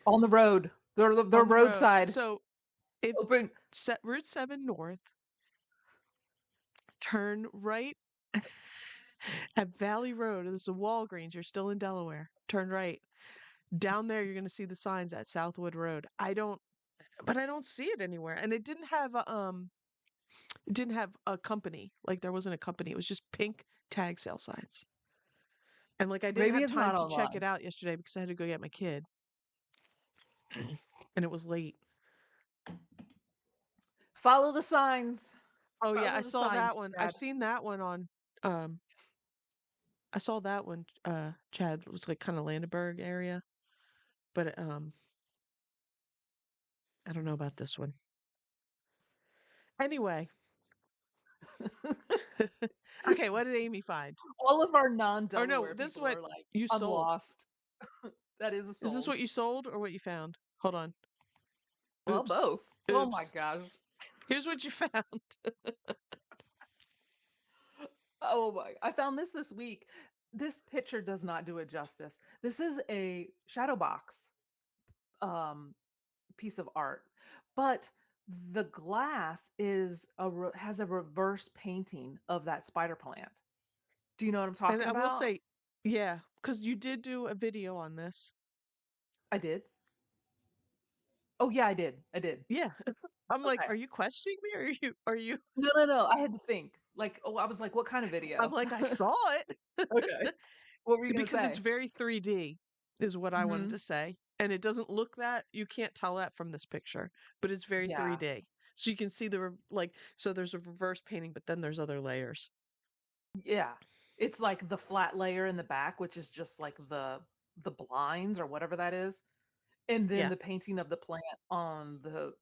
On the road. They're on the road. roadside. So if Open. set Route 7 North, turn right at Valley Road. There's a Walgreens. You're still in Delaware. Turn right. Down there, you're gonna see the signs at Southwood Road. But I don't see it anywhere. And it didn't have a company. Like there wasn't a company. It was just pink tag sale signs. And like I didn't Maybe have it's time not to check it online. out yesterday because I had to go get my kid and it was late. Follow the signs. Oh yeah, I Follow the saw that signs, one. I've Chad. seen that one on um I saw that one Chad. It was like kind of Landenberg area, but I don't know about this one. Anyway, okay, what did Amy find? All of our Or no, non-Delaware this is people what are like, you I'm sold. lost. That is a Is this sold. what you sold or what you found? Hold on. Well, Oops. both. Oh my Oops. gosh. Here's what you found. Oh my. I found this week. This picture does not do it justice. This is a shadow box um piece of art. But the glass has a reverse painting of that spider plant. Do you know what I'm And talking I will about? say, yeah, because you did do a video on this. I did. Oh yeah, I did. I did. Yeah. I'm like, Okay. are you questioning me? Or are you No, no, no. I had to think. Like, oh, I was like, what kind of I'm video? like, I saw Okay. it. What were you gonna Because it's say? very 3D is what I wanted Hmm. to say. And it doesn't look that you can't tell that from this picture, but it's very Yeah. 3D. So you can see like so there's a reverse painting, but then there's other layers. Yeah. It's like the flat layer in the back, which is just like the blinds or whatever that is, and then Yeah. the painting of the plant on the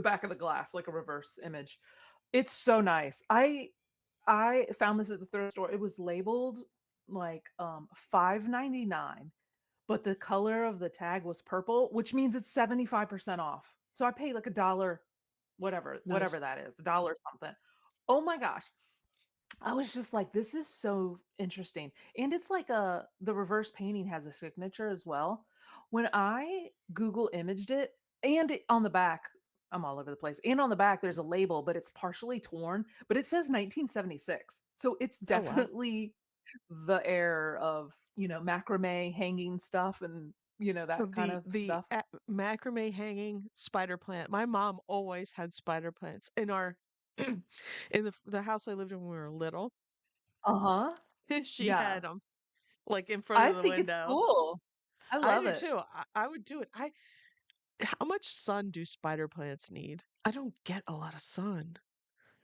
back of the glass, like a reverse image. It's so nice. I found this at the thrift store. It was labeled like $5.99, but the color of the tag was purple, which means it's 75% off. So I paid like a dollar, Nice. whatever that is, a dollar something. Oh my gosh. I was just like, this is so interesting. And it's like the reverse painting has a signature as well. When I Google imaged it, on the back, I'm all over the place. And on the back, there's a label, but it's partially torn, but it says 1976. So it's Oh wow. definitely the air of, macrame hanging stuff and, that kind of The stuff. macrame hanging spider plant. My mom always had spider plants in our in the house I lived in when we were little. Uh-huh. She Yeah. had them like in front I of the think it's window. cool. I I love do it. too. I would do it. I How much sun do spider plants need? I don't get a lot of sun,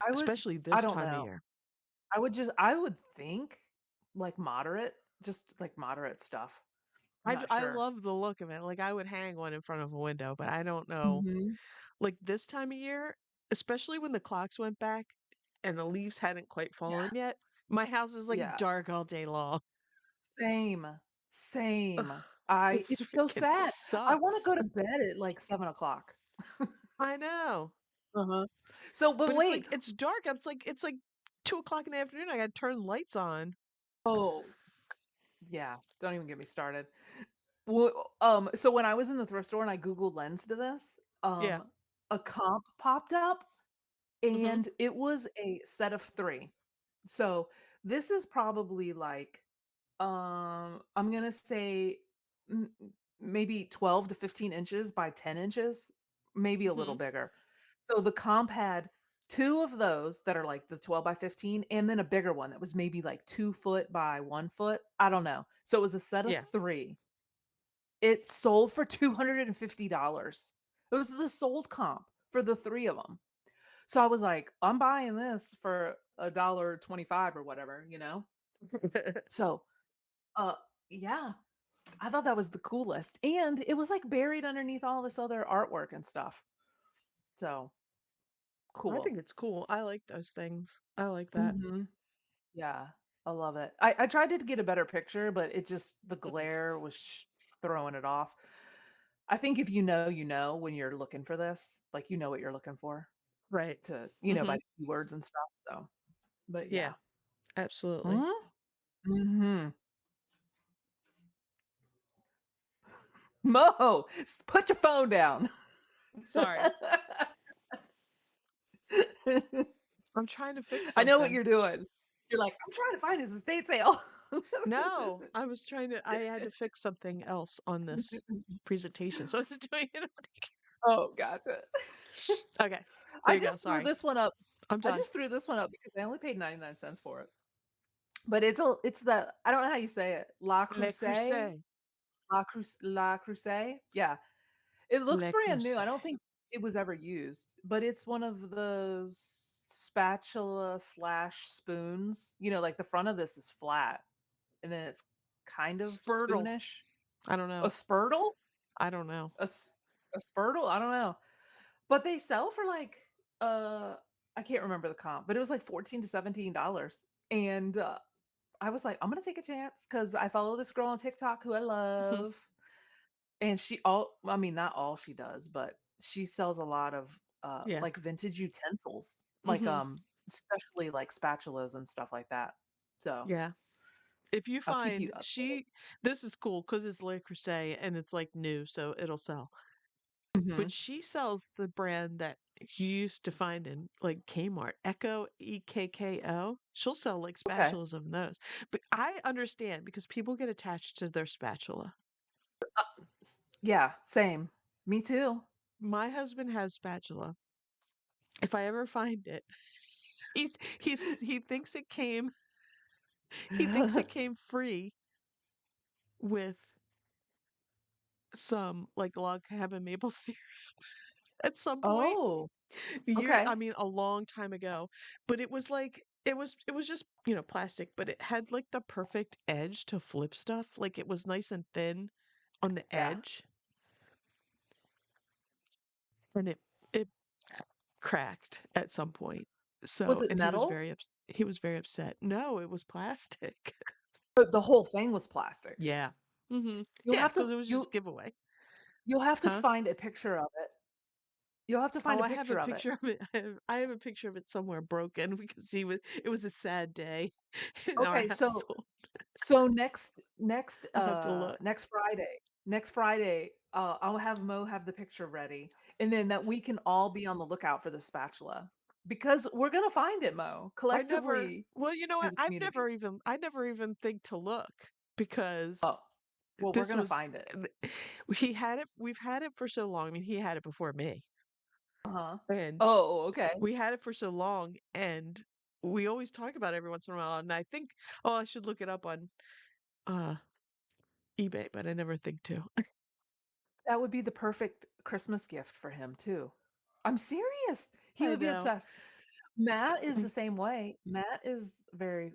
I would especially I this don't time of know. year. I would think like moderate, just like moderate stuff. I'm not I sure. love the look of it. Like I would hang one in front of a window, but I don't know. Mhm. Like this time of year, especially when the clocks went back and the leaves hadn't quite Yeah. fallen yet, my house is like Yeah. dark all day long. Same. Ugh, Same. it's It's so freaking sad. I wanna sucks. go to bed at like 7 o'clock. I know. Uh-huh. So, but But it's wait. like it's dark. It's like 2 o'clock in the afternoon. I gotta turn lights on. Oh, yeah. Don't even get me started. So when I was in the thrift store and I Googled lens to this, Yeah. a comp popped up Hmm. and it was a set of 3. So this is probably like, I'm gonna say maybe 12 to 15 inches by 10 inches, maybe a little Hmm. bigger. So the comp had 2 of those that are like the 12 by 15, and then a bigger one that was maybe like 2 foot by 1 foot. I don't know. So it was a set of Yeah. 3. It sold for $250. It was the sold comp for the 3 of them. So I was like, I'm buying this for a dollar 25 or whatever. So, uh, yeah, I thought that was the coolest, and it was, like, buried underneath all this other artwork and stuff. So, I cool. think it's cool. I like those things. I like that. Mhm. Yeah, I love it. I tried to get a better picture, but the glare was throwing it off. I think if you know when you're looking for this, like, you know what you're looking for Right. by Hmm. the keywords and stuff, so but Yeah, yeah. absolutely. Mhm. Mhm. Mo, put your phone down. Sorry. I'm trying to fix I know what something. you're doing. You're like, "I'm trying to find his estate sale." No, I had to fix something else on this presentation. So I was doing it. Oh, gotcha. Okay. There I you go. just threw Sorry. this one up I'm I done. just threw this one up because I only paid 99 cents for it. But it's the I don't know how you say it, Le Creuset. La Creuset? Yeah. It looks Le brand new. I Creuset. don't think it was ever used, but it's one of those spatula/spoons. Like, the front of this is flat, and then it's kind of Spurtle. spoonish. I don't A know. spurtle? I don't know. A s a spurtle? I don't know. But they sell for, like, I can't remember the comp, but it was, like, 14 to $17, and, I was like, "I'm gonna take a chance because I follow this girl on TikTok who I Mhm. love, and I mean, not all she does, but she sells a lot of, Yeah. like, vintage utensils, like, Hmm. especially, like, spatulas and stuff like that. So, Yeah. If you I'll keep you find updated. this is cool because it's Le Creuset and it's like new, so it'll sell. Mhm. but she sells the brand that you used to find in like Kmart, Echo, EKKO. She'll sell like Okay. spatulas of those. But I understand because people get attached to their spatula. Yeah, same. Me too. My husband has spatula. If I ever find it, he thinks it came free with some like log cabin maple syrup at some point. Oh, Year I okay. mean, a long time ago, but it was like it was just, plastic, but it had like the perfect edge to flip stuff. Like it was nice and thin on the Yeah. edge, and it cracked at some point. Was So, it and he was metal? very he was very upset. No, it was plastic. The whole thing was plastic. Yeah. You'll Yeah, have because to it was just giveaway. you'll have to Huh? find a picture of it. You'll have to Oh, find a I have a picture of it. picture of it. I have a picture of it somewhere broken because it was a sad day in our Okay, so household. next I'll have to look. next Friday, I'll have Mo have the picture ready, and then that we can all be on the lookout for the spatula because we're gonna find it, Mo, I never collectively well, you know what? as a community. I never even think to look Oh, because well, we're this gonna was find it. we've had it for so long. I mean, he had it before me. Uh-huh. And Oh, okay. we had it for so long and we always talk about it every once in a while and I think, oh, I should look it up on uh eBay, but I never think to. That would be the perfect Christmas gift for him too. I'm serious. He I would be know. obsessed. Matt is the same way. Matt is very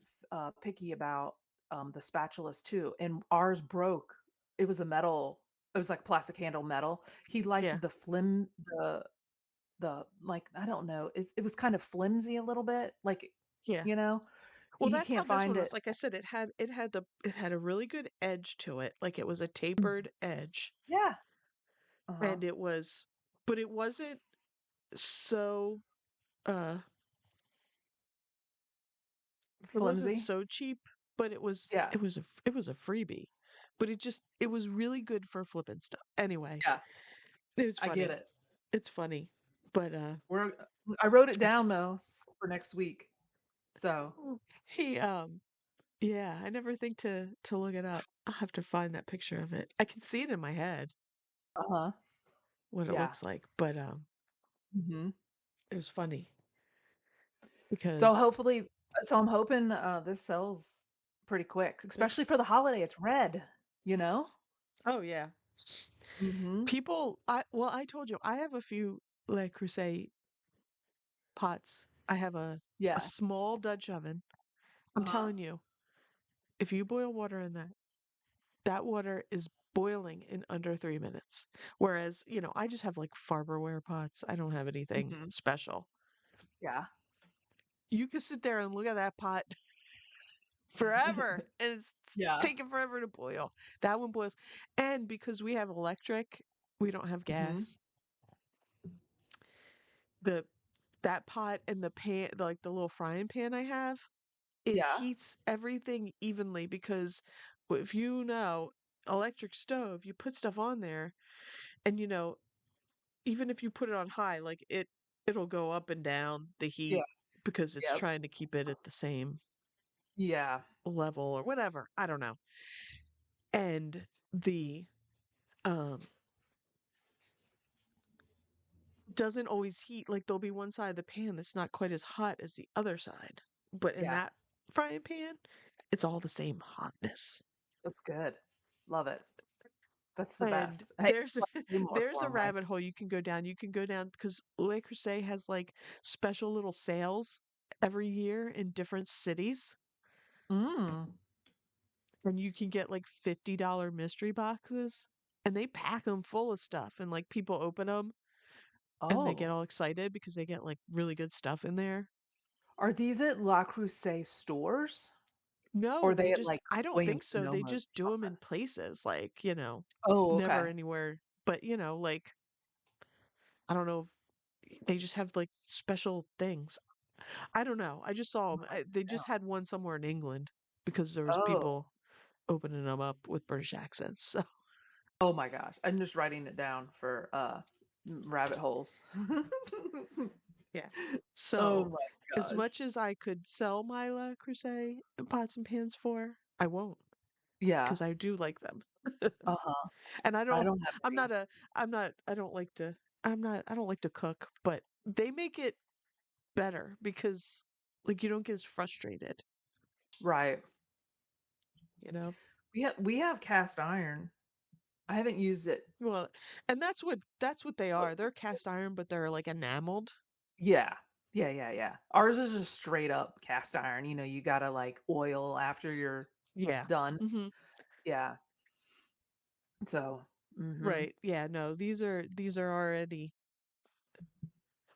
picky about the spatulas too, and ours broke. It was a metal. It was like plastic handle metal. He liked Yeah. the the like I don't know. It was kind of flimsy a little bit. Like Yeah. you know, Well, he that's how can't this find one it. was. Like I said, it had a really good edge to it. Like it was a Mhm. tapered edge Yeah. Uh huh. and but it wasn't so uh it wasn't Flimsy. so cheap, but Yeah. it was a freebie. But it was really good for flipping stuff. Anyway, Yeah. it was I get funny. it. It's funny. But We're I wrote it down though for next week. So, he yeah, I never think to look it up. I'll have to find that picture of it. I can see it in my head uh-huh. what it Yeah. looks like, but Mhm. it was funny So because hopefully so I'm hoping, this sells pretty quick, especially it's for the holiday. It's red, you know? oh yeah. Mhm. People I told you I have a few Le Creuset pots. I have a Yeah. small Dutch oven. I'm Uh-huh. telling you, if you boil water in that, that water is boiling in under 3 minutes. Whereas, I just have like Farberware pots. I don't have anything Mhm. special. Yeah. You can sit there and look at that pot forever and it's Yeah. taking forever to boil. That one boils. And because we have electric, we don't have Mhm. gas. The that pot and the pan, like the little frying pan I have, it Yeah. heats everything evenly because if you know electric stove, you put stuff on there and even if you put it on high, like it'll go up and down the Yeah. heat because it's Yep. trying to keep it at the same Yeah. level or whatever. I don't know. And the um doesn't always heat. Like there'll be one side of the pan that's not quite as hot as the other side. But in Yeah. that frying pan, it's all the same hotness. That's good. Love it. That's the And best. Hey, do more there's a for my rabbit hole you can go down. You can go down because Le Creuset has like special little sales every year in different cities. Mm. And you can get like $50 mystery boxes and they pack them full of stuff and like people open them and they get Oh. all excited because they get like really good stuff in there. Are these at La Crusade stores? Or No, are they they at, just like, I don't think Williams so. They Sonoma's just or do them something? in places like, Oh, never okay. anywhere. But, like I don't know if they just have like special things. I don't know. I just saw them. They Yeah. just had one somewhere in England because there was Oh. people opening them up with British accents. So Oh my gosh. I'm just writing it down for, rabbit holes. Yeah. Oh So, my as gosh. much as I could sell my Le Creuset pots and pans for, I won't Yeah. because I do like them. Uh-huh. And I don't have I'm any. not a, I'm not, I don't like to, I don't like to cook, but they make it better because, like, you don't get as frustrated, Right. you know? We have cast iron. I haven't used it. Well, and that's what they are. They're cast iron, but they're like enameled. Yeah. Yeah, yeah, yeah. Ours is just straight up cast iron. You gotta like oil after you're Yeah. done. Hmm. Yeah. So, mhm. Right. Yeah. No, these are already.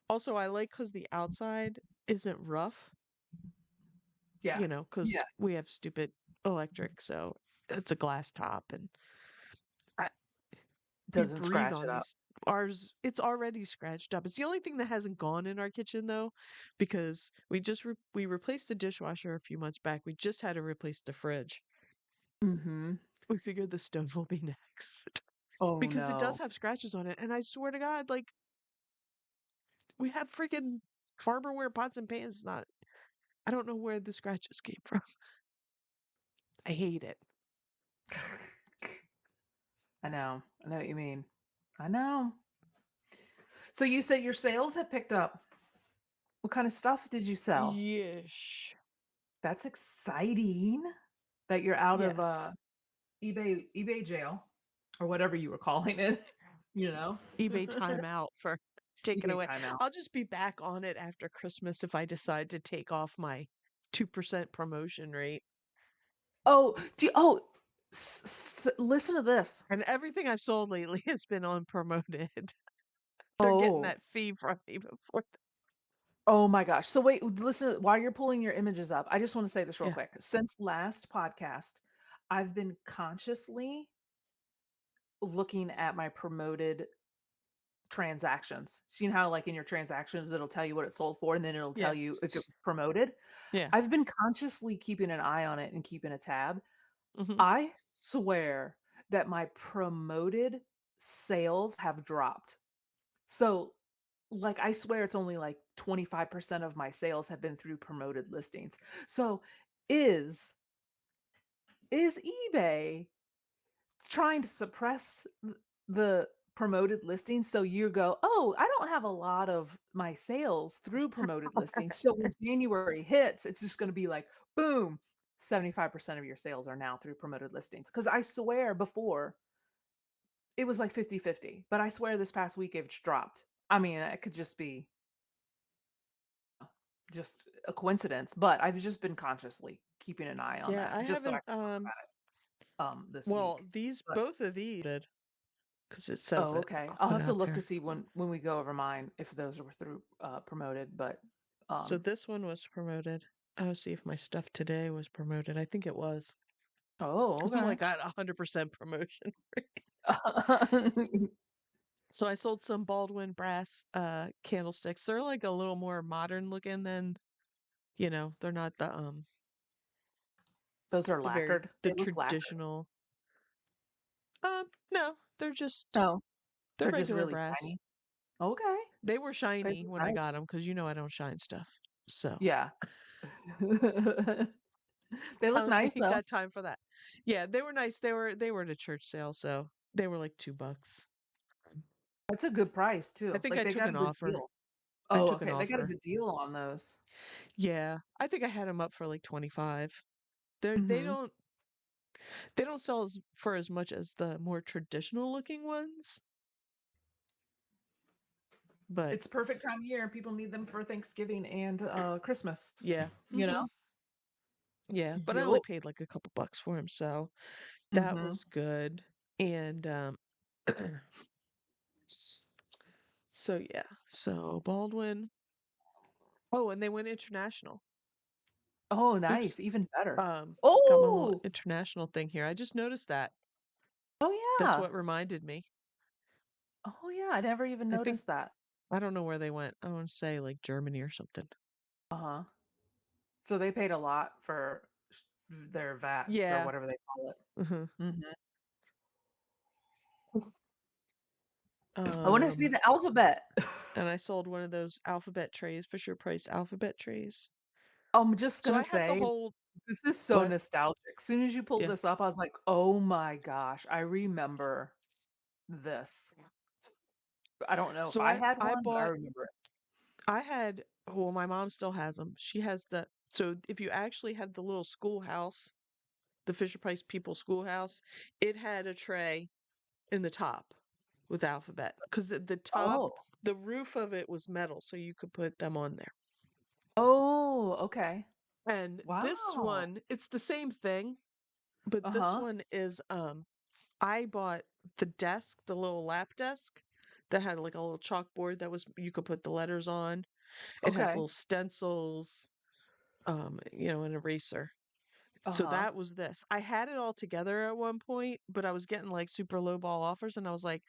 Also, I like because the outside isn't rough, Yeah. you know, Yeah. because we have stupid electric, so it's a glass top, and I, you Doesn't breathe scratch on it up. these. Ours, it's already scratched up. It's the only thing that hasn't gone in our kitchen though, because we replaced the dishwasher a few months back. We just had to replace the fridge. Mhm. We figured the stove will be next Oh, because it does no. have scratches on it, and I swear to God, like we have freaking farmerware pots and pans. Not, I don't know where the scratches came from. I hate it. I know. I know what you mean. I know. So you said your sales have picked up. What kind of stuff did you sell? Yes. That's exciting that you're out of Yes. eBay jail or whatever you were calling it, you know? eBay timeout for taking eBay away. timeout. I'll just be back on it after Christmas if I decide to take off my 2% promotion rate. Listen to this. And everything I've sold lately has been on promoted. They're getting Oh. that fee from me before. Oh my gosh. So wait, listen, while you're pulling your images up, I just want to say this real Yeah. quick. Since last podcast, I've been consciously looking at my promoted transactions. So you know how like in your transactions it'll tell you what it sold for and then it'll tell Yeah. you if it was promoted? Yeah. I've been consciously keeping an eye on it and keeping a tab. Hmm. I swear that my promoted sales have dropped. So, like, I swear it's only like 25% of my sales have been through promoted listings. So, is is eBay trying to suppress the promoted listings so you go, "Oh, I don't have a lot of my sales through promoted listings." So when January hits, it's just gonna be like, boom, 75% of your sales are now through promoted listings. Because I swear before, it was like 50-50, but I swear this past week it's dropped. I mean, it could just be just a coincidence, but I've just been consciously keeping an eye on Yeah, that I just so I haven't can talk about it, this well, week. these But both of these did because it says oh, it okay. I'll on have to out look to here. see when we go over mine if those were through promoted, but So um this one was promoted. I'll see if my stuff today was promoted. I think it was. oh, I'm okay. like at 100% promotion. So I sold some Baldwin brass candlesticks. They're like a little more modern looking than, you know, they're not Those are the very lacquered. the They look lacquered. traditional. No, Oh, they're they're just regular really brass. shiny. Okay. They were They shiny look when I nice. got them because you know I don't shine stuff. So Yeah. They look I nice ain't though. got time for that. Yeah, they were nice. They were at a church sale, so they were like $2. That's a good price I too. think Like I they took got a an good offer. deal. I Oh, took an okay. They got a offer. good deal on those. Yeah, I think I had them up for like 25. Mhm. They don't sell for as much as the more traditional looking ones, but It's perfect time of year. People need them for Thanksgiving and Christmas, yeah. you know? Yeah, but I only Yup. paid like a couple bucks for him, so that Mhm. was good. And so yeah. So Baldwin. Oh, and they went international. Oh, Oops. nice, even better. Um got my little Oh! international thing here. I just noticed that. Oh, That's yeah. what reminded me. Oh, yeah, I never even I think noticed that. I don't know where they went. I want to say like Germany or something. Uh-huh. So they paid a lot for their VATs or Yeah. whatever they call it. Mhm. Mhm. I wanna see Um, the alphabet. and I sold one of those alphabet trays, Fisher Price alphabet trays. I'm just So gonna I had the say, whole this is so what? nostalgic. Soon as you pulled Yeah. this up, I was like, "Oh my gosh, I remember this." I don't know if So I I had I one, but I bought remember it. I had well, my mom still has them. She has the so if you actually have the little schoolhouse, the Fisher Price People Schoolhouse, it had a tray in the top with alphabet because the top, Oh. the roof of it was metal, so you could put them on there. Oh, okay. And this Wow. one, it's the same thing, but this Uh-huh. one is I bought the desk, the little lap desk that had like a little chalkboard that was you could put the letters on. It has Okay. little stencils, an eraser. So Uh-huh. that was this. I had it all together at one point, but I was getting like super low ball offers and I was like,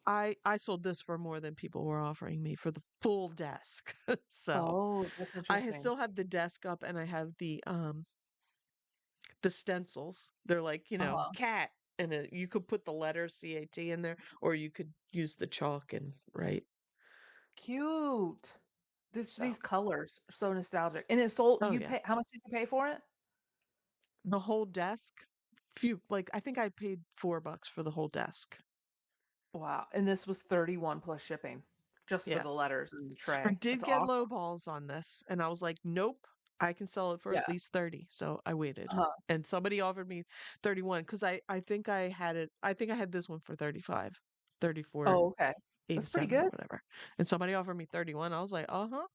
I sold this for more than people were offering me for the full desk. So Oh, that's interesting. still have the desk up and I have the stencils. They're like, Uh-huh. cat and you could put the letter CAT in there or you could use the chalk and write. Cute. These So, colors are so nostalgic. And it sold oh you yeah. pay how much did you pay for it? The whole desk, few like I think I paid $4 for the whole desk. Wow. And this was 31 plus shipping just for Yeah. the letters and the I tray. did That's get awesome. low balls on this, and I was like, "Nope, I can sell it for Yeah. at least 30." So I waited, Uh-huh. and somebody offered me 31 because I think I had it. I think I had this one for 35, Oh, okay. That's pretty 34.87 or good. whatever. And somebody offered me 31. I was like, "Uh-huh,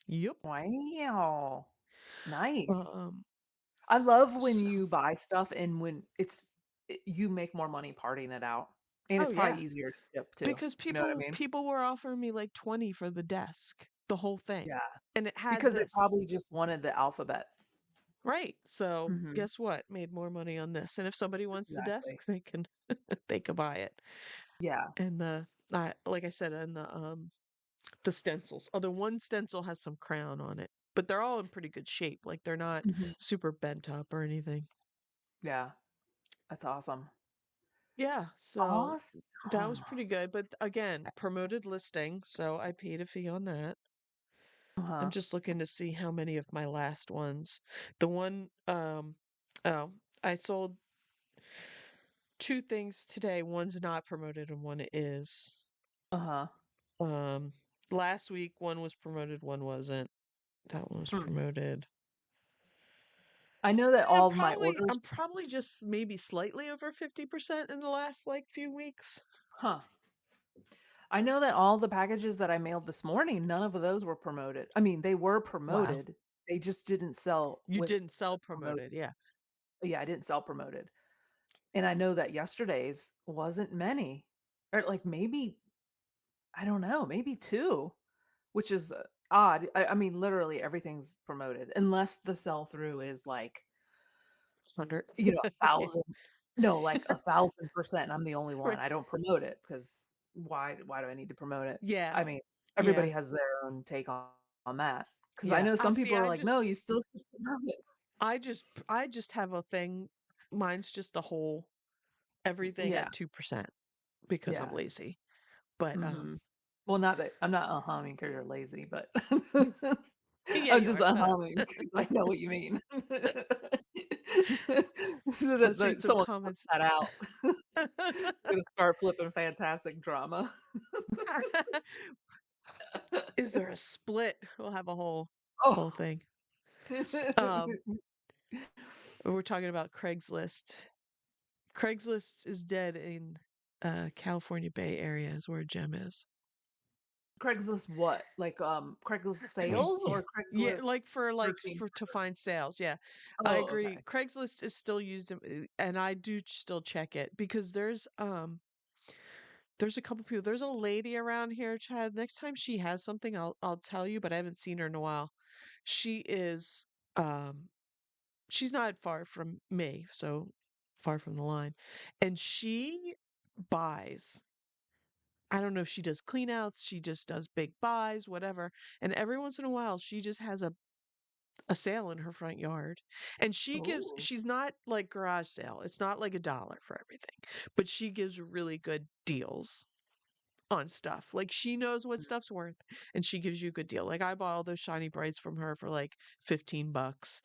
yep." Wow. Nice. Um, I love when so you buy stuff and when you make more money parting it out. And oh it's probably yeah, easier to ship too. because You know what I people mean? people were offering me like 20 for the desk, the whole thing, Yeah. and it had Because they this. probably just wanted the alphabet. Right. So Mhm. guess what? Made more money on this. And if somebody wants the Exactly. desk, they can they could buy it. Yeah. And like I said, and the stencils. Although one stencil has some crown on it, but they're all in pretty good shape. Like they're not Mhm. super bent up or anything. Yeah. That's awesome. Yeah, so that was Awesome. pretty good. But again, promoted listing, so I paid a fee on that. I'm Uh-huh. just looking to see how many of my last ones. The one oh, I sold two things today. One's not promoted and one is. Uh-huh. Um, Last week one was promoted, one wasn't. That one was Hmm. promoted. I know that I'm all of my probably orders. I'm probably just maybe slightly over 50% in the last like few weeks. Huh. I know that all the packages that I mailed this morning, none of those were promoted. I mean, they were Wow. promoted. They just didn't sell You with didn't the sell promoted. promoted, yeah. Yeah, I didn't sell promoted. And I know that yesterday's wasn't many. Or like maybe, I don't know, maybe 2, which is odd. I mean, literally everything's promoted unless the sell through is like, 100. a Yeah. 1,000. No, like 1,000%. I'm the only one. Right. I don't promote it because why do I need to promote it? Yeah. I mean, everybody Yeah. has their own take on that. Because I Yeah. know I some see people are like, "No, you still should promote it." I just have a thing. Mine's just a whole everything Yeah, at 2% because I'm yeah. lazy. But Mhm. Well, not that I'm not humming because 'cause you're lazy, but yeah, I'm you just are. Shut up. humming because I know what you mean. So Let's read that some someone clips comments. that out. Gonna start flipping fantastic drama. Is there a split? We'll have a whole Oh. thing. Um, we're talking about Craigslist. Craigslist is dead in California Bay Area is where Gem is. Craigslist what? Like, Craigslist sales Yeah. or Yeah, Craigslist like searching for to for find sales. Yeah. I Oh, agree. okay. Craigslist is still used and I do still check it because there's a couple people. There's a lady around here, Chad. Next time she has something, I'll tell you, but I haven't seen her in a while. She is um she's not far from me, so far from the line. And she buys. I don't know if she does clean outs, she just does big buys, whatever. And every once in a while, she just has a sale in her front yard. And Oh. she's not like garage sale. It's not like $1 for everything, but she gives really good deals on stuff. Like she knows what stuff's worth and she gives you a good deal. Like I bought all those shiny brights from her for like 15 bucks.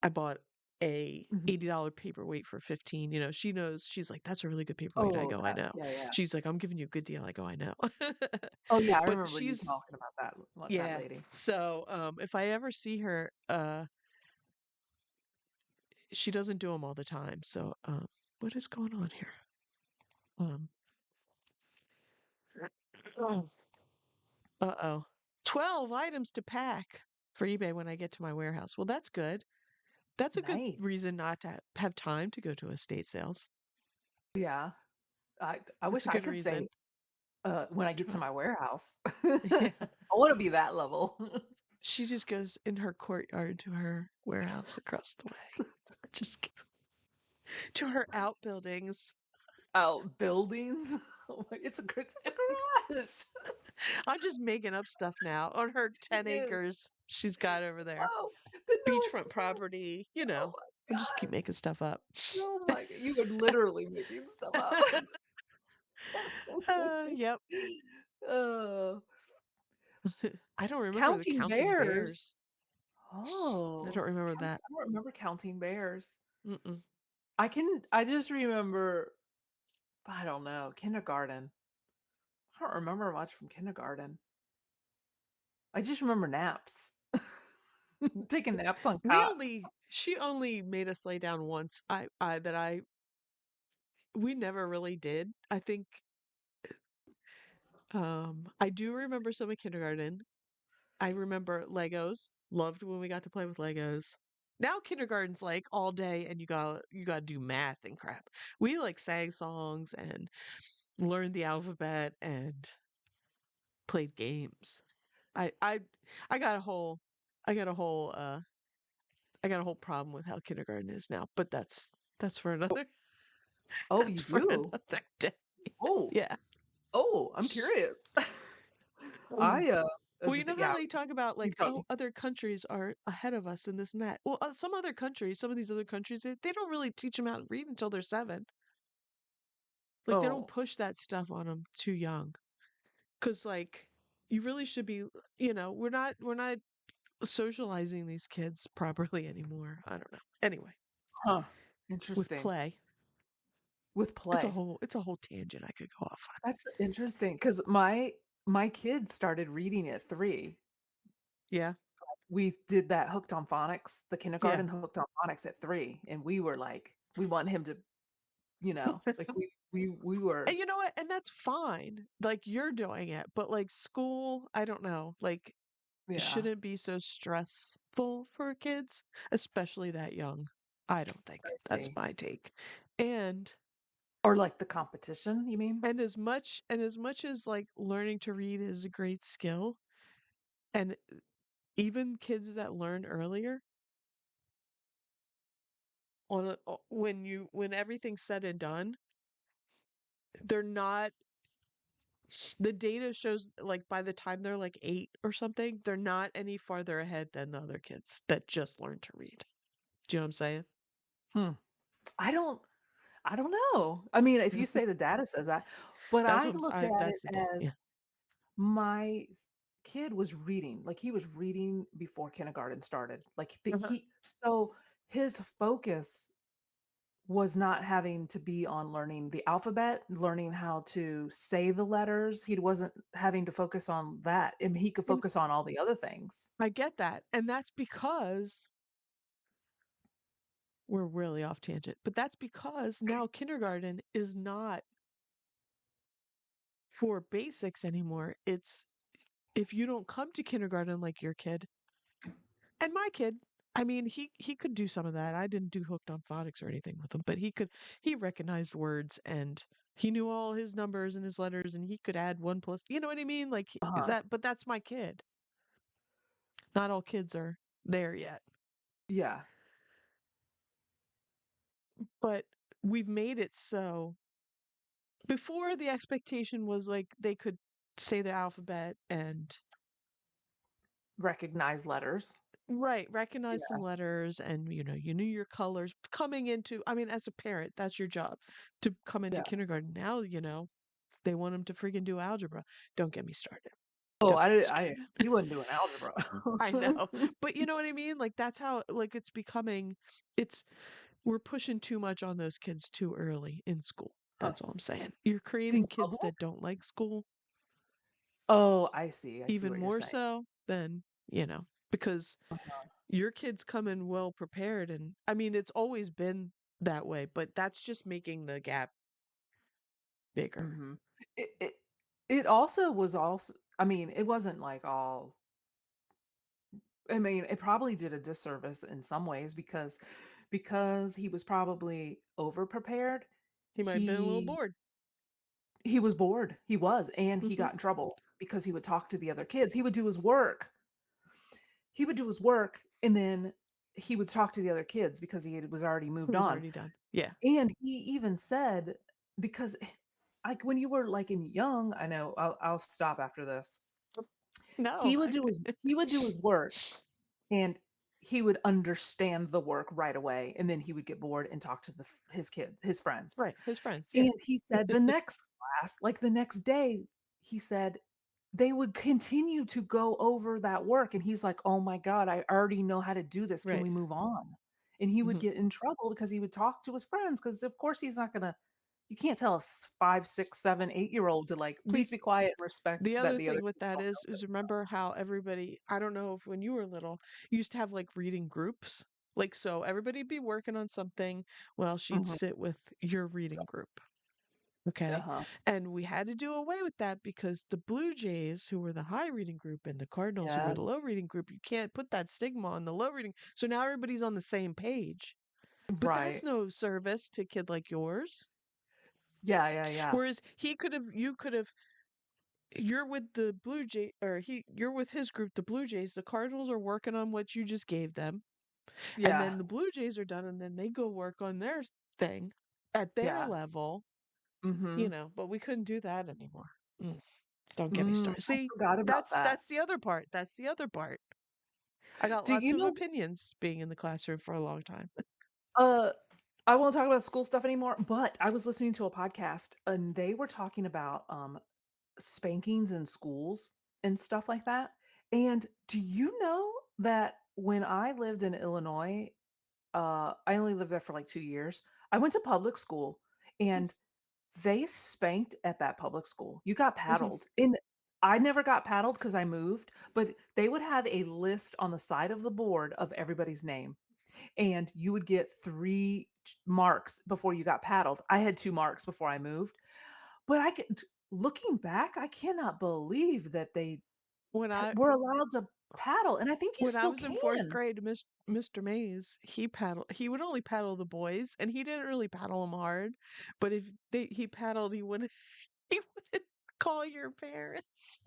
I bought a Mhm. $80 paperweight for 15. You know, she knows. She's like, "That's a really good paperweight." I Oh, go, "I that know." yeah, yeah. She's like, "I'm giving you a good deal." I go, "I know." Oh, yeah, I But remember you she's talking about that that yeah. lady. So, if I ever see her, she doesn't do them all the time. So, what is going on here? Um, oh, uh-oh. 12 items to pack for eBay when I get to my warehouse. Well, that's good. That's a good Nice. reason not to have time to go to estate sales. Yeah. I That's wish a I good could say, reason. when I get to 12. my warehouse. Yeah. I wanna be that level. She just goes in her courtyard to her warehouse across the way. Just to her outbuildings. Outbuildings? Oh my it's a garage. I'm just making up stuff now on her She 10 is. acres she's got over there. Oh, then no, it's Beachfront not. property, Oh I just keep my making stuff up. god. Oh my g you were literally making stuff up. Yep. Oh. I don't remember the Counting counting bears. bears. I Oh, don't remember count that. I don't remember counting bears. Mm-mm. I just remember, I don't know, kindergarten. I don't remember much from kindergarten. I just remember naps. Taking naps on cots. She only made us lay down once. We never really did. I think, I do remember some of kindergarten. I remember Legos. Loved when we got to play with Legos. Now kindergarten's like all day and you gotta do math and crap. We like sang songs and learned the alphabet and played games. I I I got a whole I got a whole I got a whole problem with how kindergarten is now, but that's for another Oh, that's you for do? another day. Oh. Yeah. Oh, I'm curious. Mm. I, Well, you know how yeah, they talk about you like, talk oh, other countries are ahead of us in this and that. Well, some other countries, some of these other countries, they don't really teach them how to read until they're 7. Like they don't oh, push that stuff on them too young. 'Cause like you really should be, we're not socializing these kids properly anymore. I don't know. Anyway, huh, with interesting. play, With it's a play. whole it's a whole tangent I could go off on. That's interesting because my kids started reading at 3. Yeah. We did that Hooked on Phonics, the Yeah. kindergarten Hooked on Phonics at 3, and we were like, we want him to, like, we And were you know what? And that's fine. Like you're doing it, but like school, I don't know. Like yeah, shouldn't be so stressful for kids, especially that young. I don't think. I That's see. my take. And Or like the competition, you mean? as much as like learning to read is a great skill, and even kids that learn earlier when everything's said and done, they're not the data shows like by the time they're like 8 or something, they're not any farther ahead than the other kids that just learned to read. Do you know what I'm saying? Hmm. I don't I don't know. I mean, if you say the data says that, but That's I what looked at it that's the data. as Yeah. my kid was reading, like, he was reading before kindergarten started, like, Uh-huh. so his focus was not having to be on learning the alphabet, learning how to say the letters, he wasn't having to focus on that, and he could And focus on all the other things. I get that. And that's because we're really off tangent, but that's because now kindergarten is not for basics anymore. It's if you don't come to kindergarten like your kid and my kid, I mean, he could do some of that. I didn't do hooked on phonics or anything with him, but he recognized words and he knew all his numbers and his letters and he could add one plus, you know what I mean? Like Uh-huh. that, but that's my kid. Not all kids are there yet. Yeah. But we've made it so before the expectation was like they could say the alphabet and Recognize letters. Right, recognize some Yeah, letters and, you knew your colors coming into I mean, as a parent, that's your job to come into yeah. kindergarten. Now, they want them to freaking do algebra. Don't get me started. Oh, Don't get me I started. he wasn't doing algebra. I know. But you know what I mean? Like that's how like it's becoming it's we're pushing too much on those kids too early in school. Huh. That's all I'm saying. You're In creating kids public? that don't like school Oh, I see even what you're more saying. so than, because your kids come in well prepared and I mean it's always been that way, but that's just making the gap bigger. Mhm. It it it also was also I mean, it wasn't like all I mean, it probably did a disservice in some ways because he was probably overprepared. He might have been a little He bored. he was bored. He was, and he Mhm. got in trouble because he would talk to the other kids. He would do his work. He would do his work, and then he would talk to the other kids because was already It moved was on. already done. Yeah. And he even said because like when you were like in young, I know I'll stop after this. No. He would do his work and he would understand the work right away, and then he would get bored and talk to his kids, his friends. Right, his friends, yeah. And he said the next class, like the next day, he said they would continue to go over that work, and he's like, "Oh my god, I already know how to do this. Can Right. we move on?" And he would Mhm. get in trouble because he would talk to his friends because of course he's not gonna you can't tell a 5, 6, 7, 8-year-old to like, The "Please be quiet and respect the that other the other thing with kids that don't is remember how everybody I don't know if when you were little, you used to have like reading groups. Like so everybody'd be working on something while know." she'd sit with your reading group. Okay. Uh-huh. And we had to do away with that because the Blue Jays, who were the high reading group, and the Cardinals, who were the low Yes. reading group, you can't put that stigma on the low reading. So now everybody's on the same page. But that's Right. no service to a kid like yours. Yeah, yeah, yeah. Whereas you could have, you're with the Blue Jay, or you're with his group, the Blue Jays. The Cardinals are working on what you just gave them. And Yeah. then the Blue Jays are done, and then they go work on their thing at their Yeah. level, Mhm. but we couldn't do that anymore. Mm. Don't get me started. I See, forgot about that. that's the other part. That's the other part. I got Do lots you of know opinions being in the classroom for a long time. uh, I won't talk about school stuff anymore, but I was listening to a podcast and they were talking about, spankings in schools and stuff like that, and do you know that when I lived in Illinois, I only lived there for, like, 2 years. I went to public school, and they spanked at that public school. You got Mhm. paddled, and I never got paddled because I moved, but they would have a list on the side of the board of everybody's name, and you would get 3 marks before you got paddled. I had 2 marks before I moved, but I could looking back, I cannot believe that they When I were allowed to paddle, and I think you when I still was in fourth can. grade, Mr. Mays, he would only paddle the boys, and he didn't really paddle them hard. But if he paddled, he wouldn't he wouldn't call your parents.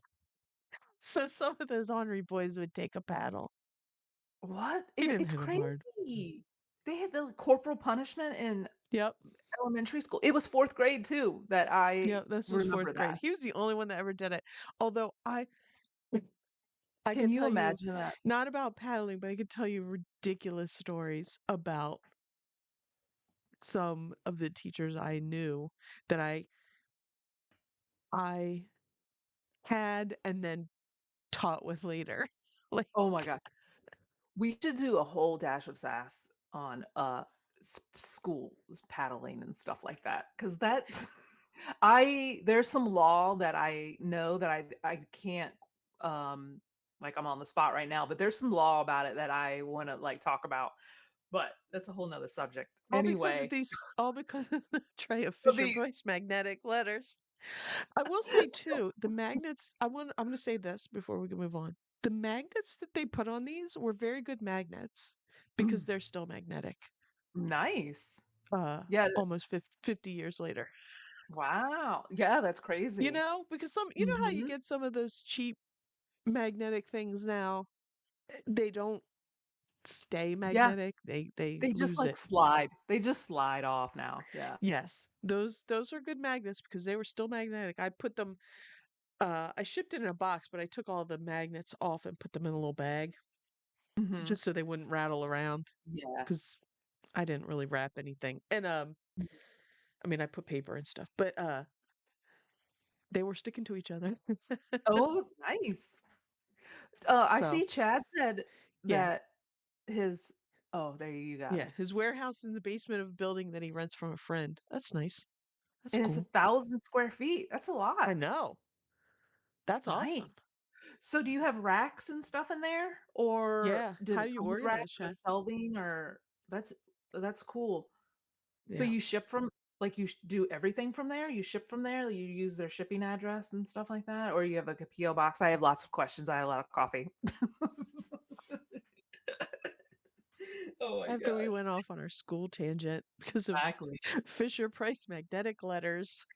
So some of those ornery boys would take a paddle. What? He didn't It's hit them hard. crazy. They had the corporal punishment in Yep. elementary school. It was 4th grade too that I Yep. This was remember fourth grade. that. He was the only one that ever did it. Although I Can could you tell you imagine that? not about paddling, but I could tell you ridiculous stories about some of the teachers I knew that I had and then taught with later. Like, Oh my god. We should do a whole dash of sass on, schools paddling and stuff like that, because that's I there's some law that I know that I can't, like, I'm on the spot right now, but there's some law about it that I wanna, like, talk about, but that's a whole nother subject. Anyway, all because of the tray of so Fisher these Price magnetic letters. I will say too, the magnets, I'm gonna say this before we can move on. The magnets that they put on these were very good magnets because Mm, they're still magnetic. nice. Yeah, Almost 50 years later. wow. Yeah, that's crazy. Because you know how you Mhm. get some of those cheap magnetic things now, they don't stay Yeah, magnetic. They they just, lose like, it. slide. They just slide off now, yeah. Yes. Those are good magnets because they were still magnetic. I put them I shipped it in a box, but I took all the magnets off and put them in a little bag Mhm. just so they wouldn't rattle around Yeah. because I didn't really wrap anything. And I mean, I put paper and stuff, but they were sticking to each other. Oh, nice. I So see Chad said yeah, that his oh, there you got yeah. me. His warehouse is in the basement of a building that he rents from a friend. That's nice. That's And it's cool. 1,000 square feet. That's a I lot. know. That's Nice. awesome. So do you have racks and stuff in there, or Yeah. did How it do you come with organize, racks or Chad? shelving or that's that's cool. So Yeah. you ship from like, you do everything from there? You ship from there? You use their shipping address and stuff like that? Or you have, like, a PO box? I have lots of questions. I have a lot of coffee. Oh my After we gosh. went off on our school tangent because of Exactly. Fisher Price magnetic letters,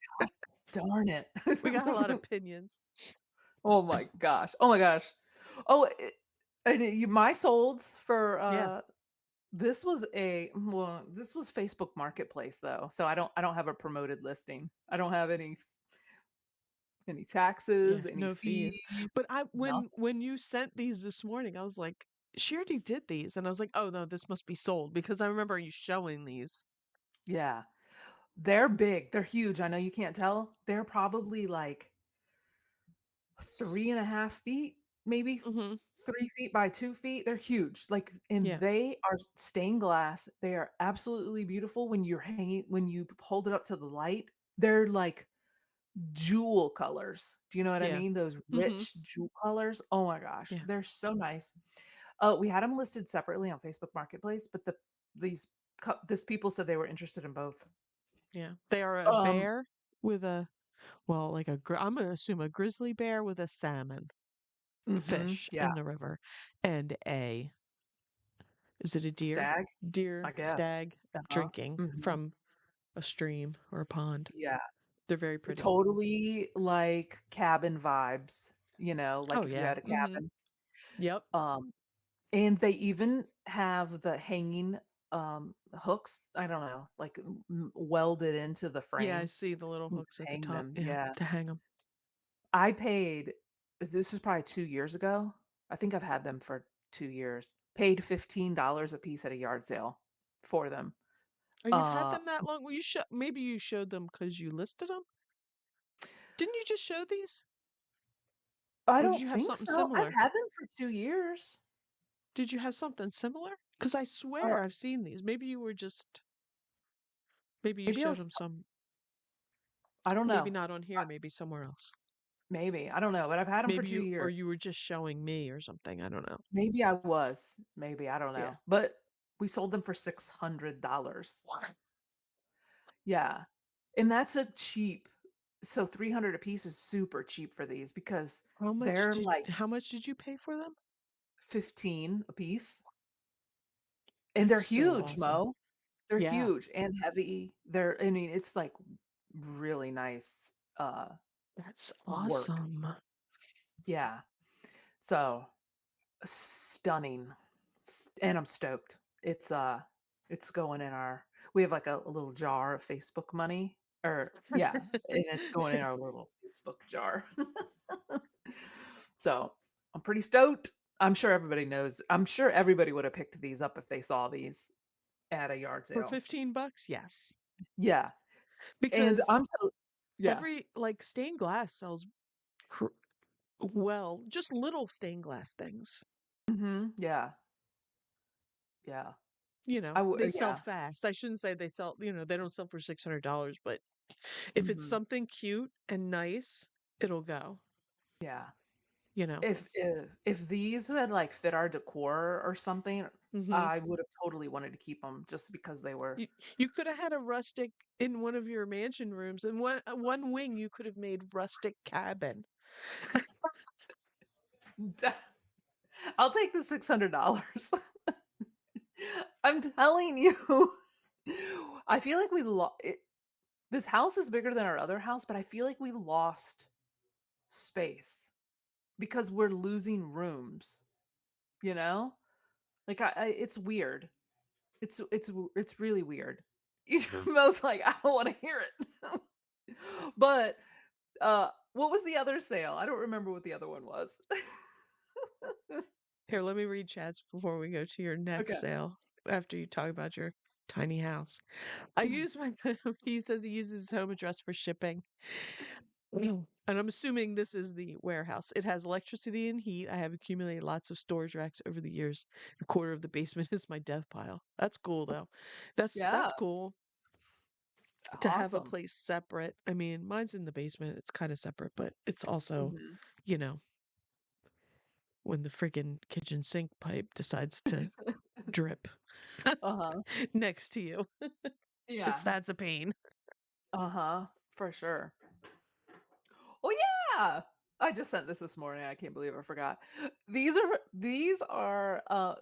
Darn it. we got a lot of opinions. Oh my gosh. Oh my gosh. Oh, and you my solds for, Yeah. this was this was Facebook Marketplace though, so I don't have a promoted listing. I don't have any Yeah. taxes, any No fees. fees, But I nothing. when you sent these this morning, I was like, she already did these. And I was like, oh no, this must be sold because I remember you showing these. Yeah. They're big. They're huge. I know you can't tell. They're probably like 3.5 feet, maybe Hmm. 3 feet by 2 feet. They're huge. Like, and Yeah. they are stained glass. They are absolutely beautiful when you hold it up to the light. They're like jewel colors. Do you know what I Yeah. mean? Those Hmm. rich jewel colors. Oh my gosh, Yeah. they're so nice. We had them listed separately on Facebook Marketplace, but these this people said they were interested in both. Yeah. They are a Um, bear with a, well, like I'm going to assume a grizzly bear with a salmon fish yeah, in the river and a, is it a deer? stag, I Deer, guess. stag Uh-huh. drinking Mhm. from a stream or a pond. Yeah, They're very pretty. totally like cabin vibes, Oh like if you yeah. had a Hmm. cabin. Yep. Um, and they even have the hanging hooks, I don't know, like welded into the Yeah, I frame. see the little You hooks at can the hang top. them, Yeah, yeah. to hang them. I paid this is probably 2 years ago. I think I've had them for 2 years. Paid $15 a piece at a yard sale for them. Oh, you've had Uh, them that long? Well, maybe you showed them because you listed them. Didn't you just show these, I or did don't you have think something so. I've similar? had them for 2 years. Did you have something similar? Because I Uh, swear I've seen these. Maybe you were just, maybe you maybe I showed was them some, I don't maybe know. not on here, maybe somewhere else. Maybe, I don't know, but I've had them for Maybe 2 you, or years. you were just showing me or something. I don't know. Maybe I was. Maybe, I don't Yeah. know. But we sold them for $600. What? Yeah. And that's a cheap. So 300 a piece is super cheap for these because they're like How much did you pay for them? 15 a piece. And That's they're so huge, awesome. Mo. They're Yeah, huge and heavy. I mean, it's like really nice that's work. awesome. Yeah. So stunning. And I'm stoked. It's going in our we have like a little jar of Facebook money or yeah, and it's going in our little Facebook jar. So, I'm pretty stoked. I'm sure everybody would have picked these up if they saw these at a yard For sale. 15 bucks, yes. Yeah, and Because I'm so yeah. every like stained glass sells pr- well, just little stained glass things. Mhm, yeah, yeah. They sell Yeah, fast. I shouldn't say they sell, they don't sell for $600, but if it's mhm, something cute and nice, it'll go, yeah. you know. If these had, like, fit our decor or something, Mhm. I would have totally wanted to keep them just because they were You could have had a rustic in one of your mansion rooms, and one wing you could have made rustic cabin. I'll take the $600. I'm telling you. I feel like we lost. This house is bigger than our other house, but I feel like we lost space because we're losing rooms, you know? Like it's weird. It's really weird. Most like I don't want to hear it. But what was the other sale? I don't remember what the other one was. Here, let me read chats before we go to your next Okay. sale after you talk about your tiny house. I use my he says he uses his home address for shipping. And I'm assuming this is the warehouse. It has electricity and heat. I have accumulated lots of storage racks over the years. A quarter of the basement is my death pile. That's cool though. Yeah. That's cool to have a Awesome. place separate. I mean, mine's in the basement. It's kind of separate, but it's also, Mhm. you know, when the friggin' kitchen sink pipe decides to drip Uh-huh. next to you. Yeah. That's a pain. Uh-huh. For sure. Oh yeah. I just sent this morning. I can't believe I forgot. These are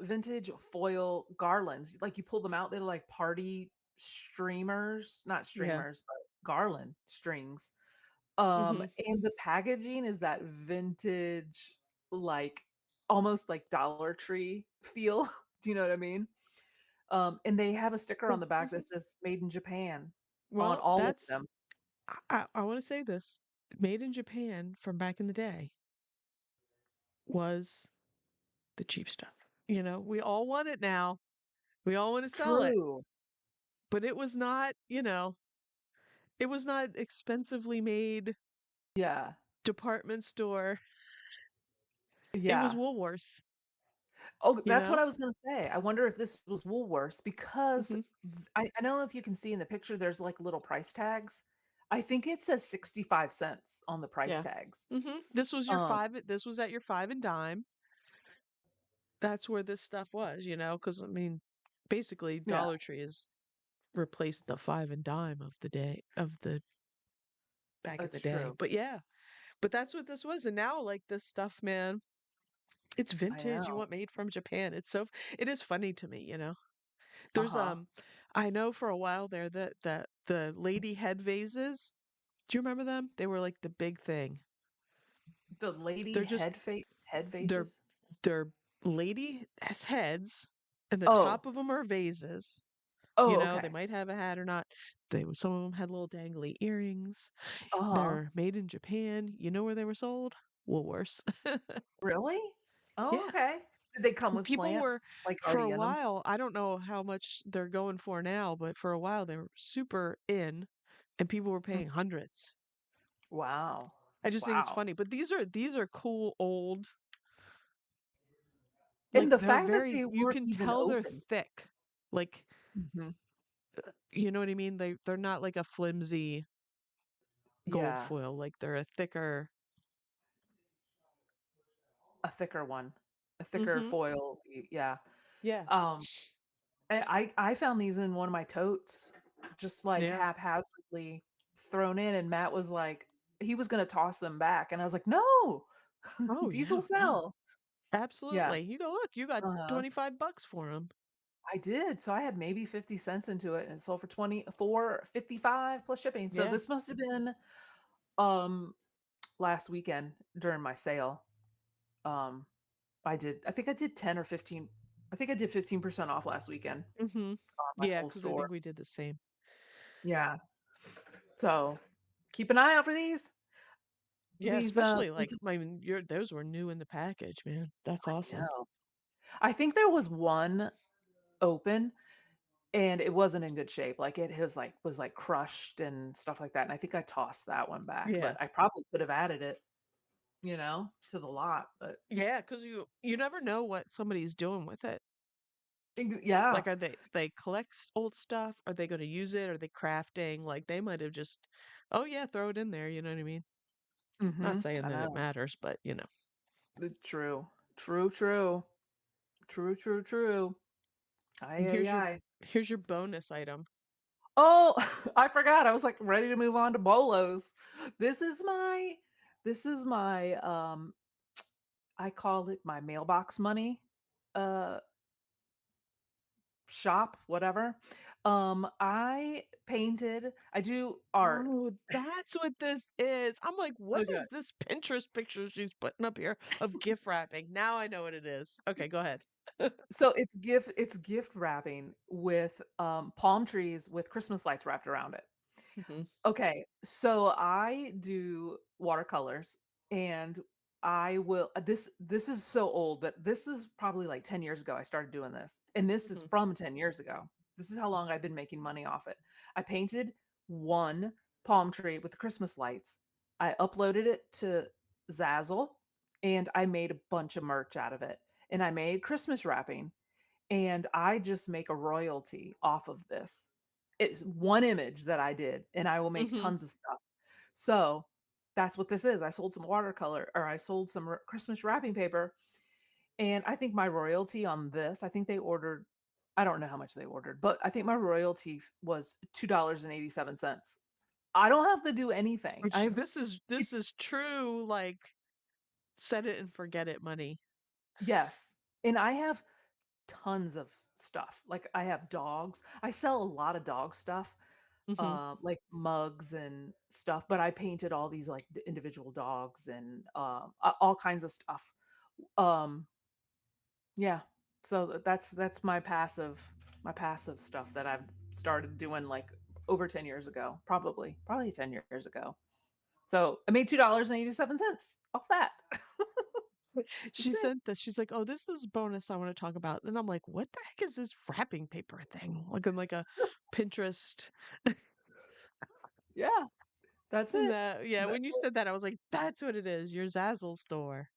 vintage foil garlands. Like you pull them out, they're like party streamers, not Yeah. streamers, but garland strings. Hmm. And the packaging is that vintage, like almost like Dollar Tree feel. Do you know what I mean? And they have a sticker on the back that says "Made in Japan" on Well, all of that's them. I want to say this. Made in Japan from back in the day was the cheap stuff. You know, we all want it now. We all want to sell it. True. But it was not, it was not expensively made Yeah. department store. It was Yeah. Woolworths, Oh, you that's what know? I was gonna say. I wonder if this was Woolworths because Hmm. I don't know if you can see in the picture, there's like little price tags. I think it says 65 cents on the price Yeah. tags. Um, This was at your five and dime. That's where this stuff was, because I mean, basically yeah, Dollar Tree has replaced the five and dime of the day of the back in the that's day. true. But yeah, but that's what this was. And now like this stuff, man, it's I vintage. You know. want made from Japan. It is funny to me. There's Uh-huh. I know for a while there that the lady head vases, do you remember them? They were like the big thing. The lady They're just head they're vases? they're lady has heads and the Oh. top of them are vases. Oh, They okay. might have a hat or not. Some of them had little dangly earrings. Uh-huh. They're made in Japan. You know where they were sold? Woolworths. Really? Oh, Yeah. okay. Did they come with People plants, were like, for a already in them? while, I don't know how much they're going for now, but for a while they were super in and people were Mm. paying hundreds. Wow. I just think it's Wow. funny, but these are cool old, like And the they're fact that very they you weren't can even tell they're open. thick. Like, Mhm. you know what I mean? They're not like a flimsy gold Yeah, foil, like they're a thicker. a thicker one, a thicker Mhm. foil, yeah. Yeah. Um, I found these in one of my totes, just, like, Yeah. haphazardly thrown in, and Matt was like he was gonna toss them back, and I was like, "No, Oh these will yeah, no. sell." Yeah, Absolutely. You go, look, you got uh-huh. 25 bucks for them. I did, so I had maybe 50 cents into it, and it sold for 54.55 plus shipping, so Yeah. this must have been, um, last weekend during my sale. Um, I think I did 10 or 15 I think I did 15% off last weekend Mhm. on my Yeah, whole because I store. think we did the same. Yeah. So, keep an eye out for Yeah, these, especially like vintage I mean, those were new in the package, man. That's I awesome. know. I think there was one open, and it wasn't in good shape, like, it was, like, crushed and stuff like that, and I think I tossed that one back, Yeah. but I probably could have added it, to the lot, but Yeah, because you never know what somebody's doing with it. yeah. Like, are they collect old stuff? Are they gonna use it? Are they crafting? Like, they might have just, oh yeah, throw it in there. You know what I mean? Not Mhm. saying I that it know. matters, but True. True, true. True, true, true. And Aye, aye, aye. here's your bonus item. Oh, I forgot. I was, like, ready to move on to bolos. This is my this is my, I call it my mailbox money, uh, shop, whatever. I do art. Oh, that's what this is. I'm like, what Okay. is this Pinterest picture she's putting up here of gift wrapping? Now I know what it is. Okay, go ahead. So it's gift wrapping with, palm trees with Christmas lights wrapped around it. Mhm. Okay, so I do watercolors, and I will this is so old that this is probably like 10 years ago I started doing this, and this is Mhm. from 10 years ago. This is how long I've been making money off it. I painted one palm tree with Christmas lights. I uploaded it to Zazzle, and I made a bunch of merch out of it, and I made Christmas wrapping, and I just make a royalty off of this. It's one image that I did, and I will make Mhm. tons of stuff. So, that's what this is. I sold some watercolor or I sold some Christmas wrapping paper, and I think my royalty on this, I think they ordered I don't know how much they ordered, but I think my royalty was $2.87. I don't have to do anything. Which I've this it's is true, like, set it and forget it money. yes, and I have tons of stuff. Like, I have dogs. I sell a lot of dog stuff, Mhm. like mugs and stuff, but I painted all these, like, individual dogs and, all kinds of stuff. Um, yeah. So that's my passive stuff that I've started doing, like, over 10 years ago, probably 10 years ago. So, I made $2.87 off that. She That's it. sent this, she's like, "Oh, this is bonus I wanna talk about," and I'm like, "What the heck is this wrapping paper thing?" Looking like a Pinterest. Yeah, that's And it. that yeah, That's when you it. said that, I was like, "That's what it is, your Zazzle store."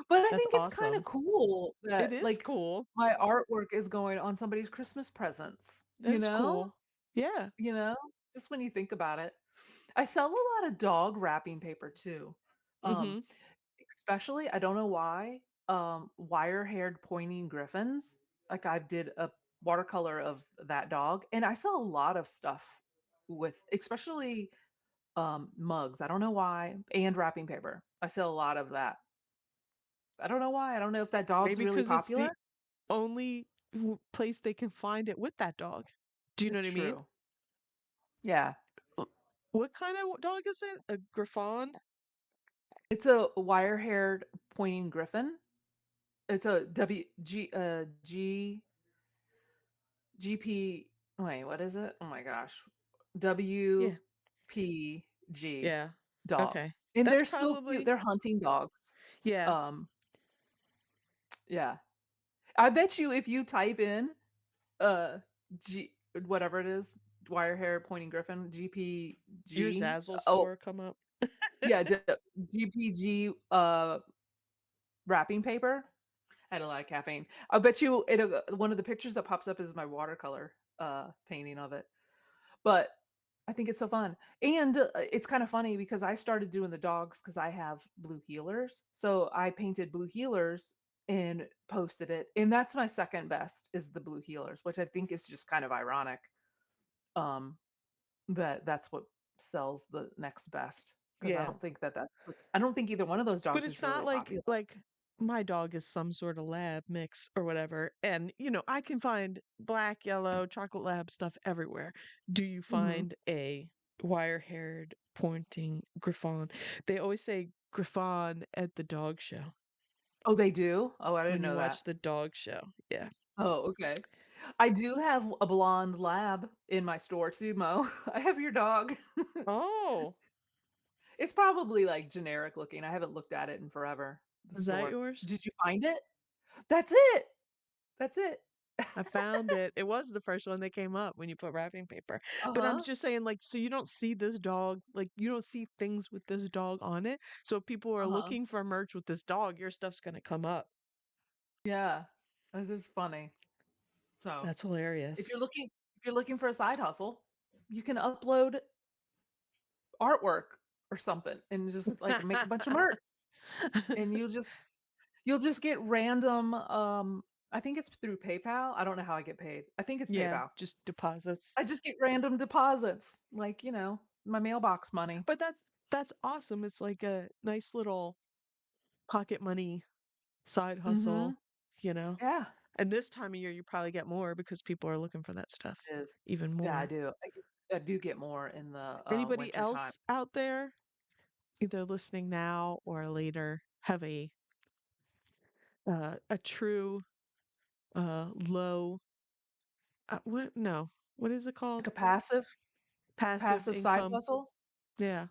But I That's think it's kinda awesome. cool It that, is like, cool. my artwork is going on somebody's Christmas presents, you That's know? cool. Yeah. You know? Just when you think about it. I sell a lot of dog wrapping paper too. Um, Mhm. especially, I don't know why, wire-haired pointing griffons. Like, I did a watercolor of that dog, and I sell a lot of stuff with especially, mugs. I don't know why, and wrapping paper. I sell a lot of that. I don't know why. I don't know if that dog's Maybe really because it's popular. the only place they can find it with that dog. Do you know It's what I mean? true. Yeah. Uh, What kind of dog is it? A Griffon? It's a wire-haired pointing griffon. It's a GP wait, what is it? Oh my gosh. Yeah. WPG Yeah. dog. Okay. And That's they're so cute. probably They're hunting dogs. yeah. Um, yeah. I bet you if you type in, uh, G whatever it is, wire hair pointing griffin, Your GPG. Zazzle Oh, store come up. yeah, GPG, wrapping paper. I had a lot of caffeine. I bet you one of the pictures that pops up is my watercolor, painting of it. But I think it's so fun. And, it's kinda funny because I started doing the dogs because I have blue heelers. So I painted blue heelers and posted it, and that's my second best is the blue heelers, which I think is just kind of ironic, um, that that's what sells the next best because I Yeah. don't think that that's like I don't think either one of those But dogs it's is not really like popular. my dog is some sort of lab mix or whatever. And I can find black, yellow, chocolate lab stuff everywhere. Do you Mhm. find a wire-haired pointing Griffon? They always say Griffon at the dog show Oh, they do? Oh, I when didn't you know watch that. the dog show. Yeah. Oh, okay. I do have a blonde lab in my store too, Mo. I have your dog. Oh, It's probably, like, generic looking. I haven't looked at it in forever, the is that store. yours? Did you find it? That's it. That's it. I found it. It was the first one that came up when you put wrapping paper. But I'm Uh-huh, just saying, like, so you don't see this dog, like, you don't see things with this dog on it. So if people are uh-huh. looking for merch with this dog, your stuff's gonna come up. Yeah. This is funny. So, That's hilarious. if you're looking for a side hustle, you can upload artwork or something and just, like, make a bunch of merch, and you'll just get random, I think it's through PayPal. I don't know how I get paid. I think it's Yeah, PayPal. just deposits. I just get random deposits, like, my mailbox money. But that's awesome. It's like a nice little pocket money side hustle, Mhm. you know? Yeah, And this time of year, you probably get more because people are looking for that stuff it is. even Yeah, I more. do. I do get more in the, Anybody winter time. else out there, either listening now or later, have a true low what no, what is it Like called? a passive Passive passive side income. hustle? Yeah.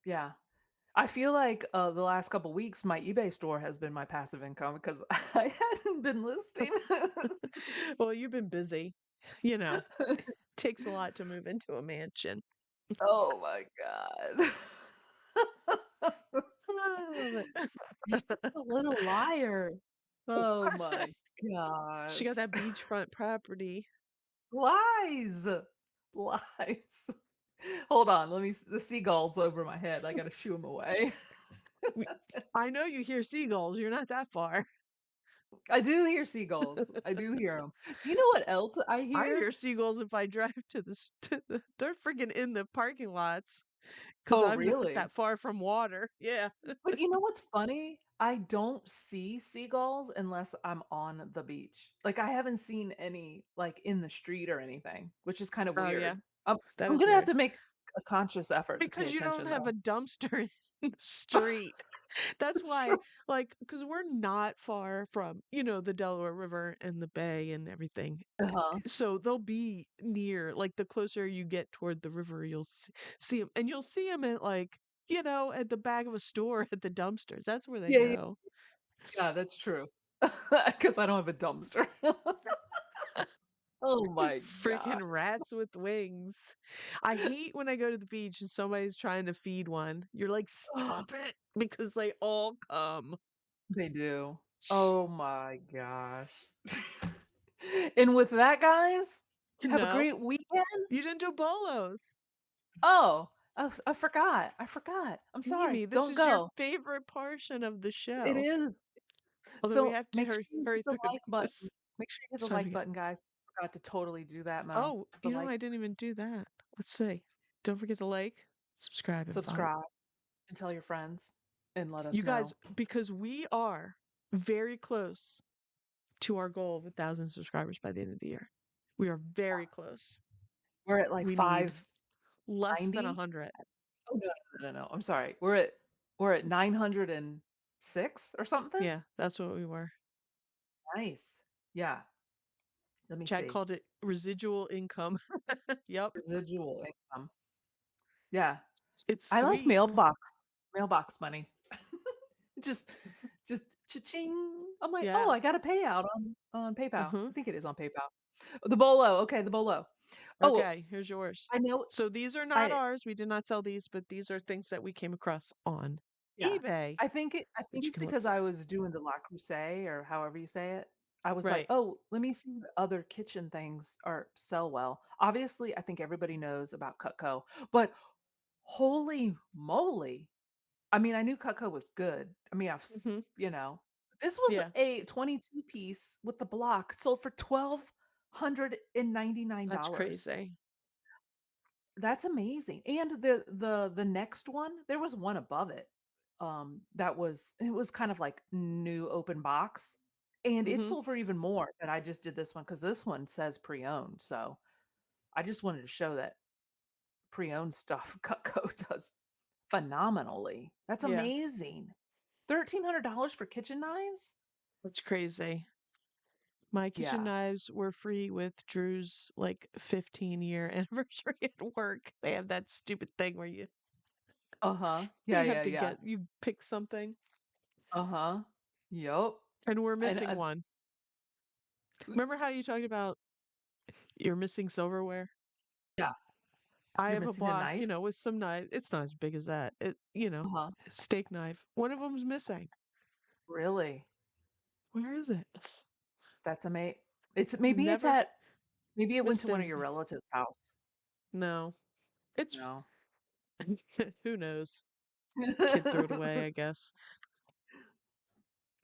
Yeah. I feel like, the last couple weeks, my eBay store has been my passive income because I hadn't been listing. Well, you've been busy. You know, takes a lot to move into a mansion. Oh my god. I love it. You're such a little liar. Oh my She got gosh. that beachfront property. Lies. Lies. Hold on, let me the seagulls over my head, I gotta shoo them away. We I know you hear seagulls, you're not that far. I do hear seagulls. I do hear them. Do you know what else I I hear? hear seagulls if I drive to the they're freaking in the parking lots because 'cause Oh, I'm not really? that far from water. Yeah. But you know what's funny? I don't see seagulls unless I'm on the beach. Like, I haven't seen any, like, in the street or anything, which is kind of Oh, yeah. weird. I'm That I'm is gonna have weird. to make a conscious effort to pay Because you don't attention, have though. a dumpster in the street. That's It's true. why, like, because 'cause we're not far from, the Delaware River and the bay and everything. Uh-huh. So they'll be near, like, the closer you get toward the river, you'll see them, and you'll see them at, like, at the back of a store at the dumpsters. That's where they Yeah, yeah, go. yeah, that's true. 'Cause I don't have a dumpster. Oh my god. Freaking rats with wings. I hate when I go to the beach and somebody's trying to feed one. You're like, "Stop it," because they all come. They do. Oh my gosh. And with that, guys, have a No, great weekend. you didn't do bolos. Oh, I forgot. I forgot. I'm sorry. Amy, this Don't is your go. favorite portion of the It show. is. Although we So, have to make hurry sure you hurry hit the through like button. this. Make sure you hit It's the time to like get button, guys. Forgot to totally do that, Mo. Oh, The like I didn't even do that. Let's see. Don't forget to like, subscribe, and follow. subscribe, and tell your friends, and let us You guys, know. because we are very close to our goal of 1,000 subscribers by the end of the year. We are very close. We're at, like, We need 590. less than 100. Oh, no. I'm sorry. We're at 906 or something? Yeah, that's what we were. Nice. Yeah. Let me Chad see. called it residual income. Yep. Residual income. Yeah. It's I like sweet. mailbox money. Just just cha-ching. I'm like, "Oh, Yeah. I got a payout on PayPal." Uh-huh. I think it is on PayPal. The bolo, okay, the bolo. Oh, Okay, here's yours. I know So these are not I ours. We did not sell these, but these are things that we came across on yeah. eBay I think that you it's can look because for. I was doing the La Crusade or however you say it. I was like, Right. "Oh, let me see what other kitchen things are sell well." Obviously, I think everybody knows about Cutco, but holy moly. I mean, I knew Cutco was good. I mean, Mhm. this was Yeah, a 22 piece with the block sold for that's $1,299. crazy. That's amazing. And the next one, there was one above it. It was kind of like new open box. And it Mhm. sold for even more, but I just did this one because this one says pre-owned. So I just wanted to show that pre-owned stuff Cutco does phenomenally. That's Yeah, amazing. $1,300 for kitchen knives? that's crazy. My kitchen Yeah. knives were free with Drew's, like, 15-year anniversary at work. They have that stupid thing where Uh-huh. Yeah, you have yeah, to yeah. you pick something, Uh-huh. Yup. and we're And, missing one. y Remember how you talked about you're missing silverware? yeah, I you're have a missing a block, knife? with some knife. It's not as big as that. Uh-huh. Steak knife. One of them's missing. Really? Where is it? That's ama it's I've never maybe it went to missed one of your anything. relatives' house. No. It's No. who knows? Kid threw it away, I guess.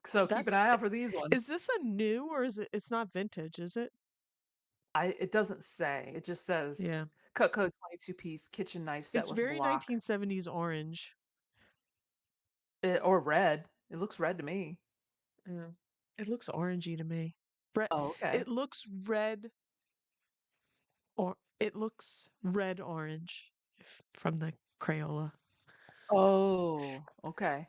So keep an That's eye out for these ones. is this a new or it's not vintage, is it? It doesn't say, it just says Yeah. Cutco 22-piece kitchen knife set It's with very block, 1970s orange. or red. It looks red to me. Yeah. It looks orangey to me. Red Oh, okay. it looks red or it looks red orange from the Crayola. Oh, okay.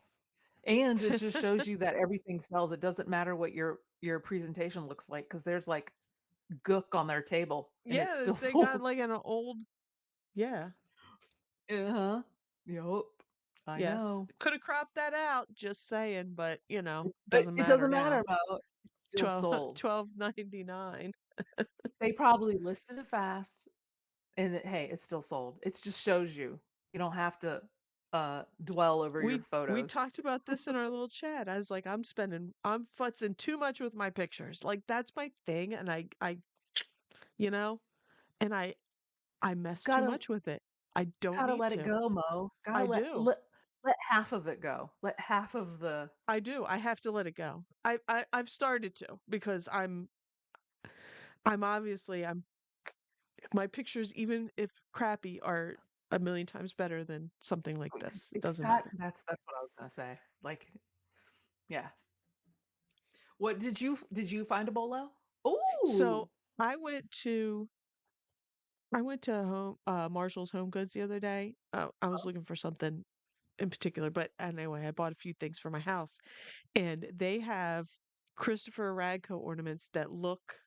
And it just shows you that everything sells. It doesn't matter what your presentation looks like because there's, like, gook on their table, and it's Yeah, still they got sold. like an old yeah. Uh-huh. Yup. I Yes. know. Could have cropped that out, just saying, but, But doesn't it matter doesn't now. matter, Mo. It's still 12 sold. 12.99. They probably listed it fast, and hey, it's still sold. It just shows you. You don't have to, dwell over your We photos. talked about this in our little chat. I was like, I'm futzing too much with my pictures. Like that's my thing, and you know, and I mess too Gotta much with it. I don't gotta need let it to. go, Mo. Gotta I let do. let half of it go. Let half of the I do. I have to let it go. I've started to because I'm obviously I'm my pictures, even if crappy, are a million times better than something like this. It doesn't matter. that's what I was gonna say. Like, yeah. What did you find a bolo? So Ooh. I went to Marshall's Home Goods the other day. I was looking for something in particular, but anyway, I bought a few things for my house, and they have Christopher Radko ornaments that look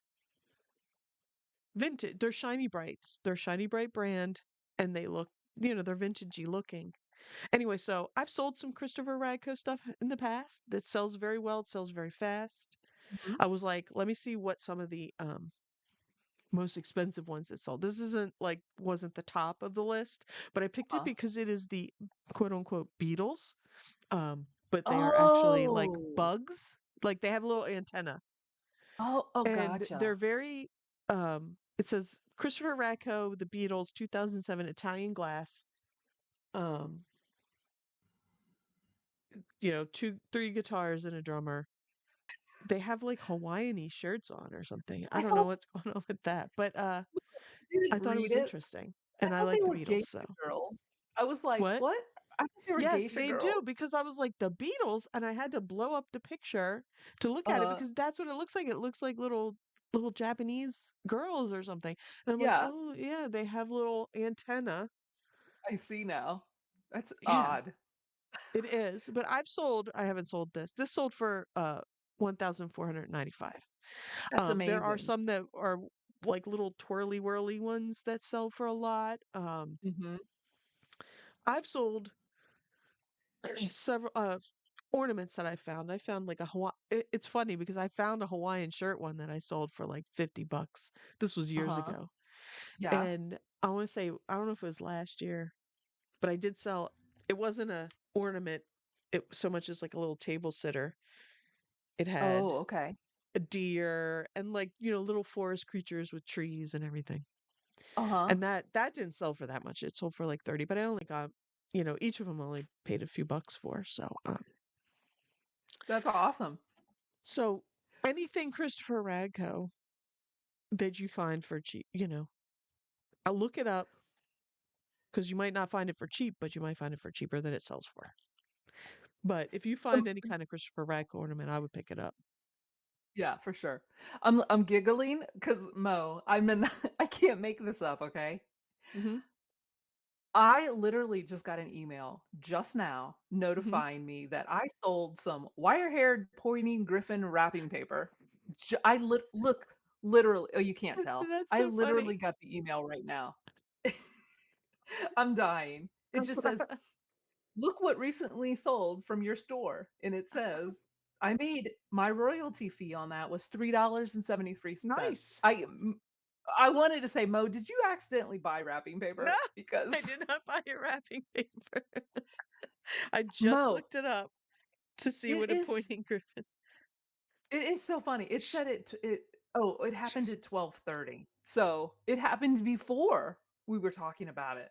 vintage. They're Shiny Brights. They're Shiny Bright brand, and they look, they're vintagey looking. Anyway, so I've sold some Christopher Radko stuff in the past that sells very well. It sells very fast. Mhm. I was like, let me see what some of the most expensive ones that sold. This wasn't the top of the list, but I picked it Uh-huh. because it is the quote unquote beetles. But they are actually like Oh. bugs. Like they have a little antenna. Oh, And they're gotcha. very it says Christopher Radko, the Beatles, 2007 Italian glass. Um, three guitars and a drummer. They have like Hawaiian-y shirts on or something. I I don't know thought what's going on with that, but you I didn't thought it read was it. interesting. I And I thought they like the were Beatles, geisha so girls. I was like, what? "What?" I thought they were Yes, geisha they do girls. because I was like the Beatles and I had to blow up the picture to look at it Uh, because that's what it looks like. It looks like little Japanese girls or something. And I'm like, yeah, "Oh, yeah, they have little antenna." I see now. That's Yeah, odd. it is. But I haven't sold this. This sold for 1,495. That's There are amazing. some that are like little twirly whirly ones that sell for a lot. Mhm. I've sold several ornaments that I found. I found like a it's funny because I found a Hawaiian shirt one that I sold for like 50 bucks. This was years Uh-huh. ago. Yeah. And I want to say I don't know if it was last year, but I did sell it wasn't a ornament so much as like a little table sitter. It had Oh, okay. a deer and like, little forest creatures with trees and everything. Uh-huh. And that didn't sell for that much. It sold for like 30, but I only got, each of them only paid a few bucks for. That's awesome. So anything Christopher Radko that you find for cheap, I'll look it up because you might not find it for cheap, but you might find it for cheaper than it sells for. But if you Um, find any kind of Christopher Radko ornament, I would pick it up. yeah, for sure. I'm giggling because Mo, I'm in I can't make this up, okay? Hmm. I literally just got an email just now Hmm. notifying me that I sold some wire-haired pointing griffin wrapping paper. I look literally. Oh, you can't tell. That's I so funny. literally got the email right now. I'm dying. It just says, "Look what recently sold from your store," and it says, "I made my royalty fee on that was $3.73." Nice. I wanted to say, Mo, did you accidentally buy wrapping No, paper? I Because did not buy your wrapping paper. I just Mo, looked it up to see it what a is pointing griffin. it is so funny. It said it happened at 12:30. So, it happened before we were talking about it.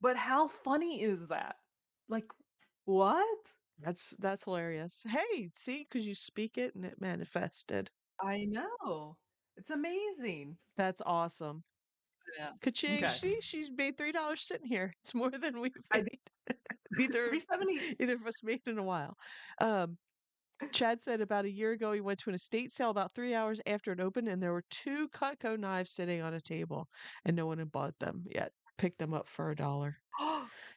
But how funny is that? Like, what? That's hilarious. Hey, see, because you speak it and it manifested. I know. It's amazing. That's awesome. Yeah. Ka-ching. Okay. She's made $3 sitting here. It's more than we've I made. Either 370. either of us made in a while. Um, Chad said about a year ago he went to an estate sale about 3 hours after it opened, and there were two Cutco knives sitting on a table, and no one had bought them yet. Picked them up for $1.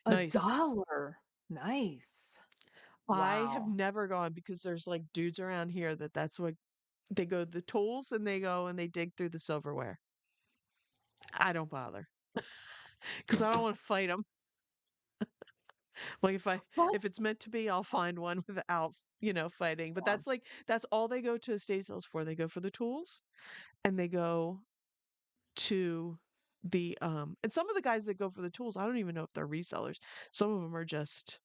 A Nice. dollar. Nice. I have Wow. never gone because there's like dudes around here that's what they go the tools and they go and they dig through the silverware. I don't bother because I don't want to fight them. Like What? if it's meant to be, I'll find one without, fighting. But Um, that's all they go to estate sales for. They go for the tools and they go to and some of the guys that go for the tools, I don't even know if they're resellers. Some of them are just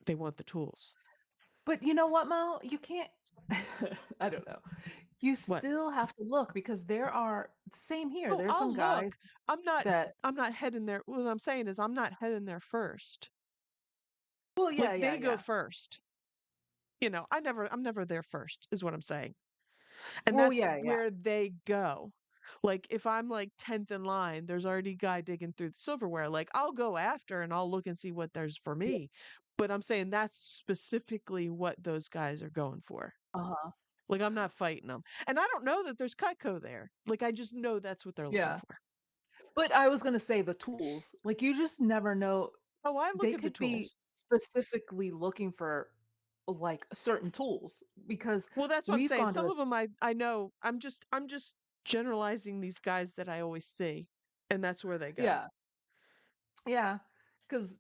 they want the tools. but you know what, Mo? You can't I don't know. You What? still have to look because there are same here. Oh, There's some I'll guys look. I'm not that I'm not heading there. What I'm saying is I'm not heading there first. well, yeah, Like yeah, they go yeah. first. I'm never there first is what I'm saying. And Well, that's yeah, yeah. where they go. Like if I'm like 10th in line, there's already a guy digging through the silverware. Like I'll go after and I'll look and see what there's for Yeah. me. But I'm saying that's specifically what those guys are going for. Uh-huh. Like I'm not fighting them. And I don't know that there's Cutco there. Like I just know that's what they're looking Yeah. for. But I was gonna say the tools. Like, you just never know. Oh, I look They at the could be tools. specifically looking for, like, certain tools because Well, that's what I'm we've saying. gone to Some a of them I know. I'm just generalizing these guys that I always see, and that's where they go. yeah, yeah, because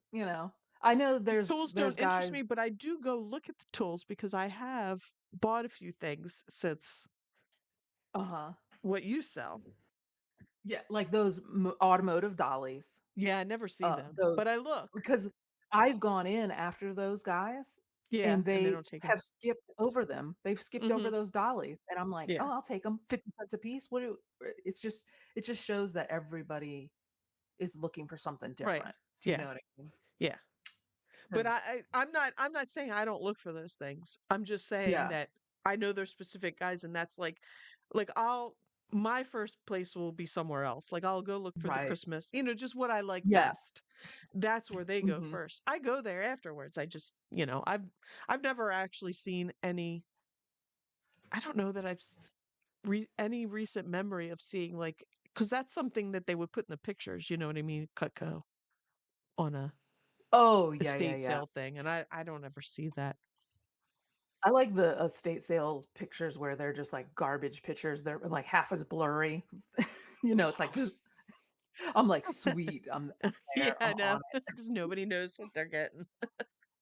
I know Tools there's don't interest guys me, but I do go look at the tools because I have bought a few things since uh-huh. what you sell. Yeah, like those automotive dollies. Yeah, I never see them, Those but I look. because I've gone in after those guys, Yeah, and and they they don't take them. have skipped over them. They've skipped over Mhm. those dollies, and I'm like, Yeah. "Oh, I'll take them, 50 cents a piece." It just shows that everybody is looking for something Right. different. Do you Yeah. know what I mean? Yeah. But 'Cause I'm not saying I don't look for those things. I'm just saying yeah, that I know there's specific guys and that's like I'll my first place will be somewhere else. Like I'll go look for the right. Christmas, just what I like Yeah. best. That's where they go Mhm. first. I go there afterwards. I just, I've never actually seen any I don't know that any recent memory of seeing like because that's something that they would put in the pictures, you know what I mean? Cutco on a Oh, yeah, yeah, estate yeah. sale thing, and I don't ever see that. I like the estate sale pictures where they're just, like, garbage pictures. They're, like, half as blurry. It's like this I'm like, "Sweet." I'm Yeah, there. I I'm know, on it. because nobody knows what they're getting.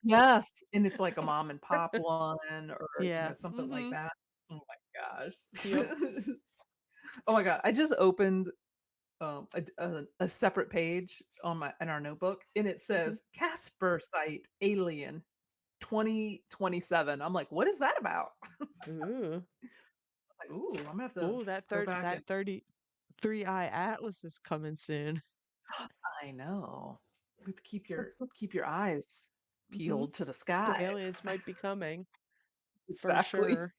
Yes, and it's like a mom and pop one or, Yeah, something like mhm, that. Oh my yep, gosh. Oh my god, I just opened, a separate page on my in our notebook, and it mhm. says, "Casper Site Alien 2027." I'm like, "What is that about?" Ooh, Like, "Ooh, I'm gonna have to ooh, go back and" that 33-eye atlas is coming soon. I know. You have to keep your eyes Mhm, peeled to the the skies. aliens might be coming, for Exactly. sure.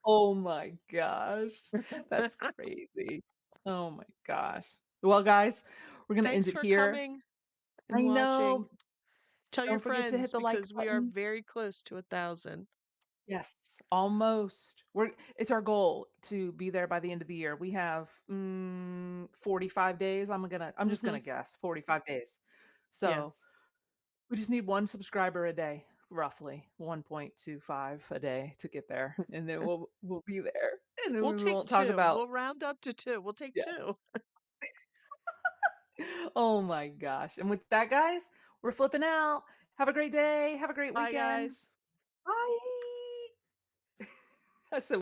Oh my gosh. That's crazy. Oh my gosh. Well, guys, we're gonna end Thanks it for here. coming and I watching. know. Tell your Don't forget to hit friends the like because we are button. very close to 1,000. Yes, almost. It's our goal to be there by the end of the year. We have 45 days. I'm just gonna Mhm, guess 45 days. yeah. So we just need one subscriber a day, roughly 1.25 a day to get there, and then we'll be there, and then We'll we take won't talk 2. about We'll round up to 2. We'll take yes. 2. Oh my gosh! And with that, guys, we're flipping out. Have a great day. Have a great Bye, weekend. guys. Bye. So